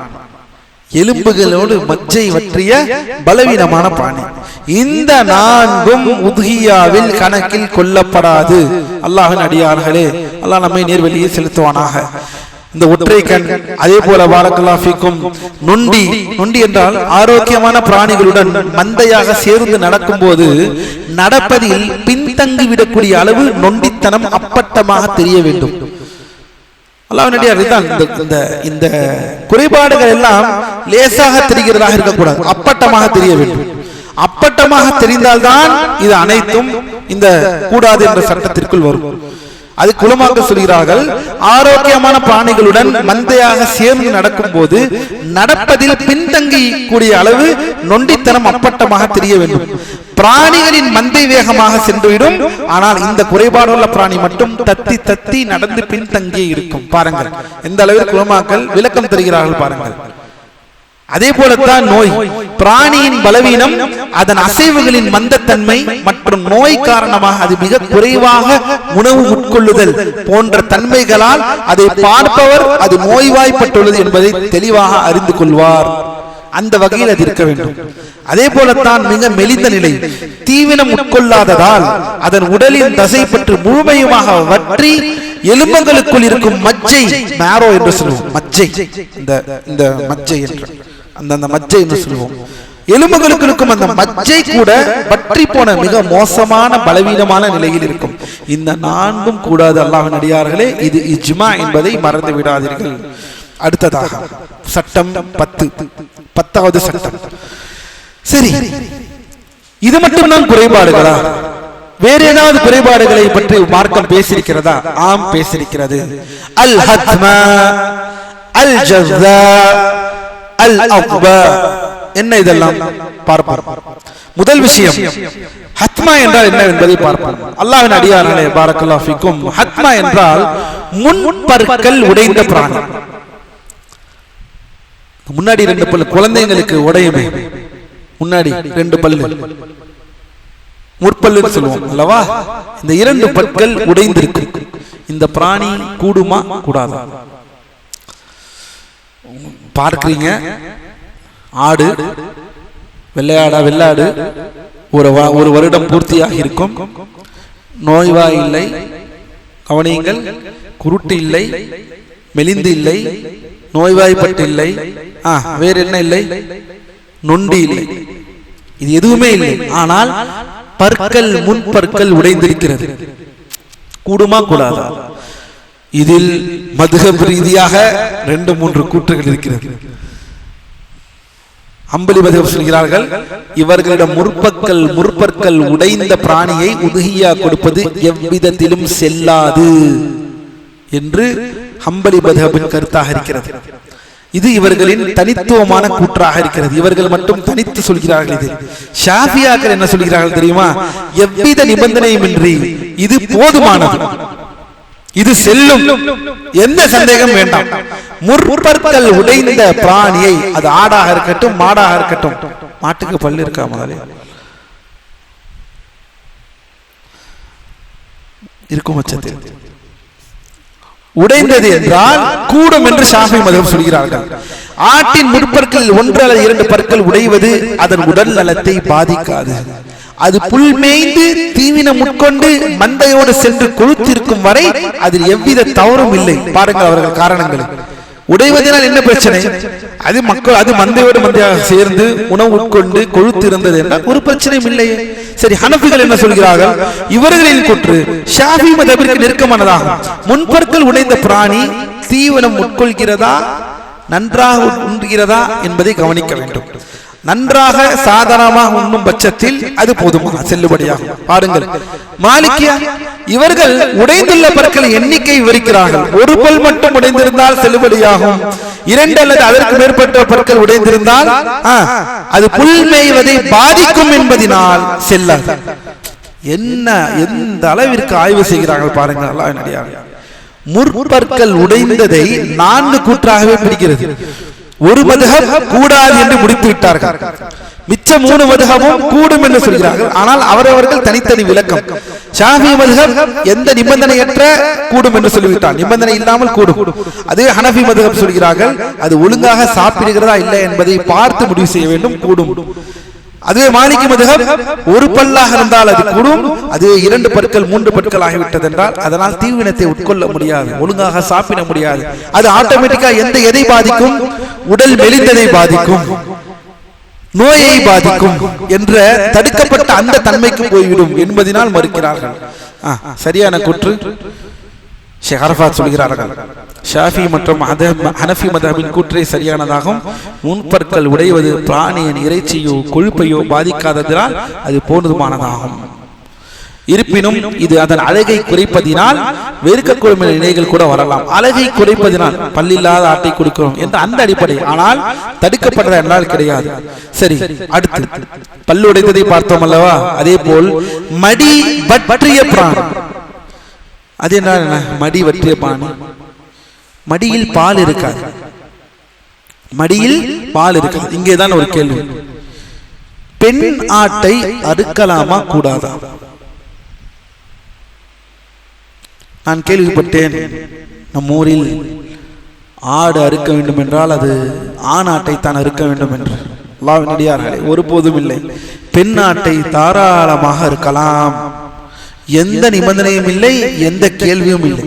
எலும்புகளோடு மஜ்ஜை வற்றிய பலவீனமான பிராணி. இந்த நான்கும் உத்ஹியாவில் கணக்கில் கொள்ளப்படாது. அல்லாஹ்வின் அடியார்களே, அல்லாஹ் நம்மை நேர்வழியை செலுத்துவானாக. இந்த ஒற்றை கண், அதே போல பாரக்கல்லாஹு ஃபீக்கும் நொண்டி. நொண்டி என்றால் ஆரோக்கியமான பிராணிகளுடன் மந்தையாக சேர்ந்து நடக்கும் போது நடப்பதில் பின்தங்கி விடக்கூடிய அளவு நொண்டித்தனம் அப்பட்டமாக தெரிய வேண்டும். இந்த குறைபாடுகள் எல்லாம் லேசாக தெரிகிறதாக இருக்கக்கூடாது, அப்பட்டமாக தெரிய வேண்டும். அப்பட்டமாக தெரிந்தால்தான் இது அனைத்தும் இந்த கூடாது என்ற சட்டத்திற்குள் வரும். அது குலமாக்க சொல்கிறார்கள், ஆரோக்கியமான பிராணிகளுடன் மந்தையாக சேர்ந்து நடக்கும் போது நடப்பதில் பின்தங்கி கூடிய அளவு நொண்டித்தனம் அப்பட்டமாக தெரிய வேண்டும். பிராணிகளின் மந்தை வேகமாக சென்றுவிடும், ஆனால் இந்த குறைபாடுள்ள பிராணி மட்டும் தத்தி தத்தி நடந்து பின்தங்கியே இருக்கும். பாருங்கள் எந்த அளவில் குலமாக்கள் விளக்கம் தருகிறார்கள் பாருங்கள். அதே போலத்தான் நோய், பிராணியின் பலவீனம் அதன் அசைவுகளின் மந்தத்தன்மை மற்றும் நோய் காரணமாக அது மிக குறைவாக உணவு உட்கொள்ளுதல் போன்ற தன்மைகளால் அதை பார்ப்பவர் அது நோய்வாய்ப்பட்டுள்ளது என்பதை தெளிவாக அறிந்து கொள்வார். அந்த வகையில் அது இருக்க வேண்டும். அதே போலத்தான் மிக மெலிந்த நிலை, தீவினம் உட்கொள்ளாததால் அதன் உடலின் தசை பற்றி முழுமையுமாக வற்றி எலும்புகளுக்குள் இருக்கும் மஜ்ஜை, மேரோ என்று சொல்லுவோம், மஜ்ஜை, இந்த மஜ்ஜை என்று அந்த மஜ்ஜை என்று சொல்லுவோம், எலும்புகளுக்கு இருக்கும் அந்த மஜ்ஜை கூட பற்றி போன மிக மோசமான பலவீனமான நிலையில் இருக்கும். இந்த நான்கும் கூடாது அல்லாஹ்வின் அடியார்களே. இது இஜ்மா என்பதை மறந்து விடாதீர்கள். அடுத்ததாக சட்டம் 10வது சட்டம். சரி, இது மட்டும்தான் குறைபாடுகளா? வேற ஏதாவது குறைபாடுகளை பற்றி மார்க்கம் பேசியிருக்கிறதா? ஆம், பேசியிருக்கிறது. அல் ஹத்மா, அல் ஜஸ்ஸா, அல் அக்பா. என்ன இதெல்லாம் பார்ப்போம். முதல் விஷயம், ஹத்மா என்றால் என்ன என்பதை பார்ப்போம். அல்லாஹ்வின் அடியார்களே, பாரக்கல்லாஹு ஃபீக்கும், ஹத்மா என்றால் முன்பற்கள் உடைந்த பிராணி. முன்னாடி 2 பல்லு குழந்தைங்களுக்கு உடையுமே, முன்னாடி 2 பல்லு முற்பல்லு சொல்லுவோம் அல்லவா? இந்த 2 பற்கள் உடைந்திருக்கு. இந்த பிராணி கூடுமா கூடாதா? பார்க்கிறீங்க, ஆடு, வெள்ளாடு ஒரு வருடம் பூர்த்தியாக இருக்கும், நோய்வாய் இல்லை, கவனியுங்கள், குருட்டு இல்லை, மெலிந்து இல்லை, நோய்வாய்ப்பட்டு இல்லை, வேற என்ன இல்லை, நொண்டி இல்லை, இது எதுவுமே இல்லை. ஆனால் பற்கள், முன்பற்கள் உடைந்திருக்கிறது. கூடுமா கூடாதா? இதில் மதுஹப் ரீதியாக 2-3 கூற்றுகள் இருக்கிறது. ஹம்பலி மதுஹப் சொல்கிறார்கள், இவர்களிடம் முற்பற்கள் உடைந்த பிராணியை உதுஹியா கொடுப்பது எவ்விதத்திலும் செல்லாது என்று ஹம்பலி மதுஹபின் கருத்தாக இருக்கிறது. இது இவர்களின் தனித்துவமான கூற்றாக இருக்கிறது. இவர்கள் மட்டும் தனித்து சொல்கிறார்கள். இது ஷாஃபியாக்கள் என்ன சொல்கிறார்கள் தெரியுமா? எவ்வித நிபந்தனையுமின்றி இது போதுமானது, இது செல்லும், எந்த சந்தேகம் வேண்டாம். முற்பற்கள் உடைந்த பிராணியை, அது ஆடாக இருக்கட்டும் மாடாக இருக்கட்டும், மாட்டுக்கு பல்லு இருக்கா முதலே இருக்கும் பட்சத்தில் உடைந்தது என்றால் கூடும் என்று ஷாஃபி மதுஹப் சொல்கிறார்கள். ஆட்டின் முற்பற்கள் 1 அல்லது 2 பற்கள் உடைவது அதன் உடல் நலத்தை பாதிக்காது. அது புல் மேய்ந்து தீவினம் உட்கொண்டு மந்தையோடு சென்று கொழுத்திருக்கும் வரை அதில் எவ்வித தவறும் இல்லை. பாருங்கள் அவர்கள் காரணங்கள். உடைவதனால் என்ன பிரச்சனை? அது மந்தையோடு மந்தையாக சேர்ந்து உணவு உட்கொண்டு கொழுத்து இருந்தது என்றால் ஒரு பிரச்சனையும் இல்லை. சரி, ஹனஃபிகள் என்ன சொல்கிறார்கள்? இவர்களின் கூற்று ஷாஃபி மதுஹபிற்கு நெருக்கமானதாகும். முன்பற்கள் உடைந்த பிராணி தீவனம் உட்கொள்கிறதா, நன்றாக உண்கிறதா என்பதை கவனிக்க வேண்டும். நன்றாக சாதாரணமாக உண்ணும் பட்சத்தில் அது போதுமா, செல்லுபடியாகும். பாருங்கள், மாலிக்கியா இவர்கள் உடைந்துள்ள பற்கள் எண்ணிக்கை விவரிக்கிறார்கள். ஒரு பல் மட்டும் உடைந்திருந்தால் செல்லுபடியாகும். 2 அல்லது அதற்கு மேற்பட்ட பற்கள் உடைந்திருந்தால் அது புல் மேய்வதை பாதிக்கும் என்பதனால் செல்லாது. என்ன எந்த அளவிற்கு ஆய்வு செய்கிறார்கள் பாருங்கள். அல்லாஹ்வின் அடியார்களே, முற்பற்கள் உடைந்ததை 4 கூற்றாகவே பிரிக்கிறது. ஒரு மதுஹப் கூடாது என்று முடித்து விட்டார்கள். மிச்ச 3 மதுஹபும் கூடும் என்று சொல்கிறார்கள். ஆனால் அவரவர்கள் தனித்தனி விளக்கம். ஷாஃபி மதுஹப் எந்த நிபந்தனையற்ற கூடும் என்று சொல்லிவிட்டார், நிபந்தனை இல்லாமல் கூடும். அதே ஹனஃபி மதுஹப் சொல்கிறார்கள் அது ஒழுங்காக சாப்பிடுகிறதா இல்லை என்பதை பார்த்து முடிவு செய்ய வேண்டும், கூடும். அதுவே மாலிகி மதுஹப் ஒரு பல்லாக இருந்தால் அது கூடும். அது 2 பற்கள் 3 பற்கள் ஆகிவிட்டது என்றால் அதனால் தீவினத்தை உட்கொள்ள முடியாது, ஒழுங்காக சாப்பிட முடியாது. அது ஆட்டோமேட்டிக்கா எதை பாதிக்கும்? உடல் மெலிந்ததை பாதிக்கும், நோயை பாதிக்கும் என்ற தடுக்கப்பட்ட அந்த தன்மைக்கு போய்விடும் என்பதனால் மறுக்கிறார்கள். சரியான கூற்று ஷேக் அரஃபாத் சொல்கிறார்கள். ஷாஃபி மற்றும் ஹனஃபி மதஹபின் கூற்றே சரியானதாகும். முன்பற்கள் உடைவது பிராணியின் இறைச்சியோ கொழுப்பையோ பாதிக்காததால் அது போதுமானதாகும். இருப்பினும் இது அதன் அழகை குறைப்பதினால் வெறுக்கக்கூடிய நிலைகள் கூட வரலாம். அழகை குறைப்பதினால் பல்லில்லாத ஆட்டை கொடுக்கிறோம் என்ற அந்த அடிப்படை, ஆனால் தடுக்கப்பட்டதா என்றால் கிடையாது. சரி, அடுத்து பல்லு உடைத்ததை பார்த்தோம் அல்லவா? அதே போல் மடி பற்றிய பிராணி, அது என்ன? மடி வற்றிய பிராணி, மடியில் பால் இருக்காது, மடியில் பால் இருக்காது. இங்கேதான் ஒரு கேள்வி, பெண் ஆட்டை அறுக்கலாமா கூடாதா? நான் கேள்விப்பட்டேன் நம் ஊரில் ஆடு அறுக்க வேண்டும் என்றால் அது ஆண் ஆட்டை தான் அறுக்க வேண்டும் என்று. அல்லாஹ்வின் அடியார்களே, ஒருபோதும் இல்லை. பெண் ஆட்டை தாராளமாக அறுக்கலாம், எந்த நிபந்தனையும் இல்லை, எந்த கேள்வியும் இல்லை.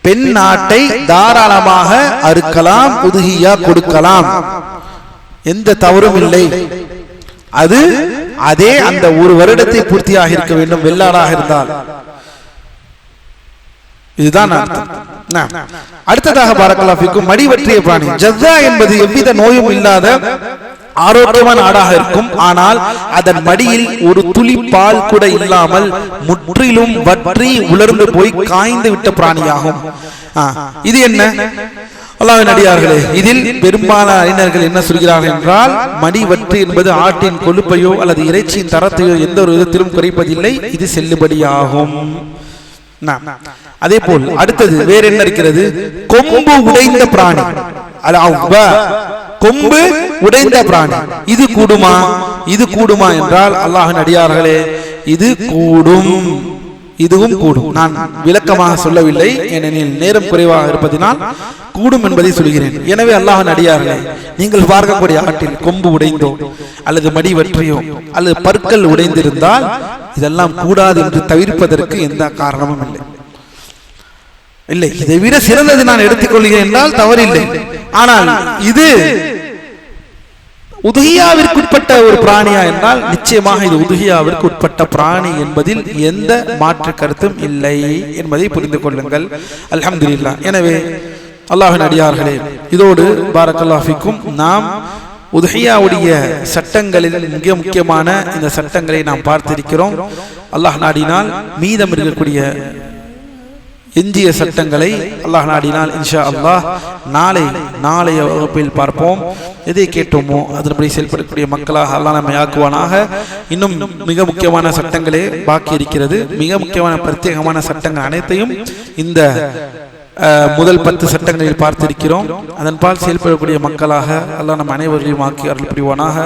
பெண் ஆட்டை தாராளமாக அறுக்கலாம், உதுஹியா கொடுக்கலாம், எந்த தவறும் இல்லை. அது அதே அந்த ஒரு வருடத்தை பூர்த்தியாக இருக்க வேண்டும், வெள்ளாடாக இருந்தால். இதுதான் அடுத்ததாக பாரக்கல்லாஹு ஃபீக்கும், மடி வற்றிய பிராணி. ஜஸ்ஸா என்பது எவ்வித நோயும் இல்லாத ஆரோக்கியமான ஆடாக இருக்கும். ஆனால் அதன் மடியில் ஒரு துளி பால் கூட இல்லாமல் முற்றிலும் வற்றி உலர்ந்து போய் காய்ந்து விட்ட பிராணியாகும். இது என்ன? அல்லாஹ்வின் அடியார்களே, இதில் பெரும்பாலான அறிஞர்கள் என்ன சொல்கிறார்கள் என்றால், மடி வற்றி என்பது ஆட்டின் கொழுப்பையோ அல்லது இறைச்சியின் தரத்தையோ எந்த ஒரு விதத்திலும் குறைப்பதில்லை, இது செல்லுபடியாகும். அதே போல் அடுத்தது வேற என்ன இருக்கிறது? கொம்பு உடைந்த பிராணி, கொம்பு உடைந்த பிராணி, இது கூடுமா? இது கூடுமா என்றால் அல்லாஹ்வின் அடியார்களே, இது கூடும், இதுவும் கூடும். நான் விளக்கமாக சொல்லவில்லை, ஏனெனில் நேரம் குறைவாக இருப்பதினால் கூடும் என்பதை சொல்கிறேன். எனவே அல்லாஹ்வின் அடியார்களே, நீங்கள் பார்க்கக்கூடிய ஆட்டில் கொம்பு உடைந்தோ அல்லது மடி வற்றியோ அல்லது பற்கள் உடைந்திருந்தால் இதெல்லாம் கூடாது என்று தவிர்ப்பதற்கு எந்த காரணமும் இல்லை. இல்லை, இதை விட சிறந்தது நான் எடுத்துக்கொள்கிறேன் என்றால் தவறில்லை. ஆனால் இது உதுஹியாவிற்கு உட்பட்ட ஒரு பிராணியா என்றால் நிச்சயமாக இது உதுஹியாவிற்கு உட்பட்ட பிராணி என்பதில் எந்த மாற்று கருத்தும் இல்லை என்பதை புரிந்து கொள்ளுங்கள். அல்ஹம்துலில்லாஹ். எனவே அல்லாஹ்வின் அடியார்களே, இதோடு பாரக்கல்லாஹு ஃபீக்கும் நாம் உதுஹியாவுடைய சட்டங்களில் மிக முக்கியமான இந்த சட்டங்களை நாம் பார்த்திருக்கிறோம். அல்லாஹ் நாடினால் மீதம் இருக்கக்கூடிய எஞ்சிய சட்டங்களை அல்லாஹ் நாடினால் இன்ஷா அல்லாஹ் நாளைய வகுப்பில் பார்ப்போம். எதை கேட்டோமோ அதன்படி செயல்படக்கூடிய மக்களாக அல்லாஹ் நம்மை ஆக்குவானாக. இன்னும் மிக முக்கியமான சட்டங்களே பாக்கி இருக்கிறது. மிக முக்கியமான பிரத்யேகமான சட்டங்கள் அனைத்தையும் இந்த முதல் 10 சட்டங்களில் பார்த்திருக்கிறோம். அதன்பால் செயல்படக்கூடிய மக்களாக அல்லாஹ் நம் அனைவரையும் ஆக்கி அருள் புரிவானாக.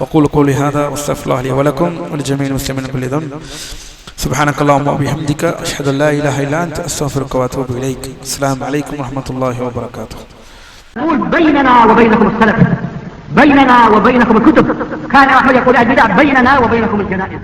வகூலு கௌலி ஹாதா வஸ்தக்ஃபிருல்லாஹி லி வ லக்கும் வ லிஜமீஇல் முஸ்லிமீன குல்லி தம். சுப்ஹானக்கல்லாஹும்ம வ பிஹம்திக அஷ்ஹது அல்லா இலாஹா இல்லா அன்த அஸ்தக்ஃபிருக வ அத்தூபு இலைக். அஸ்ஸலாமு அலைக்கும் வ ரஹ்மத்துல்லாஹி வ பரகாத்துஹு. بيننا وبينكم السلف، بيننا وبينكم الكتب. كان أحمد يقول البدع بيننا وبينكم الجنائز.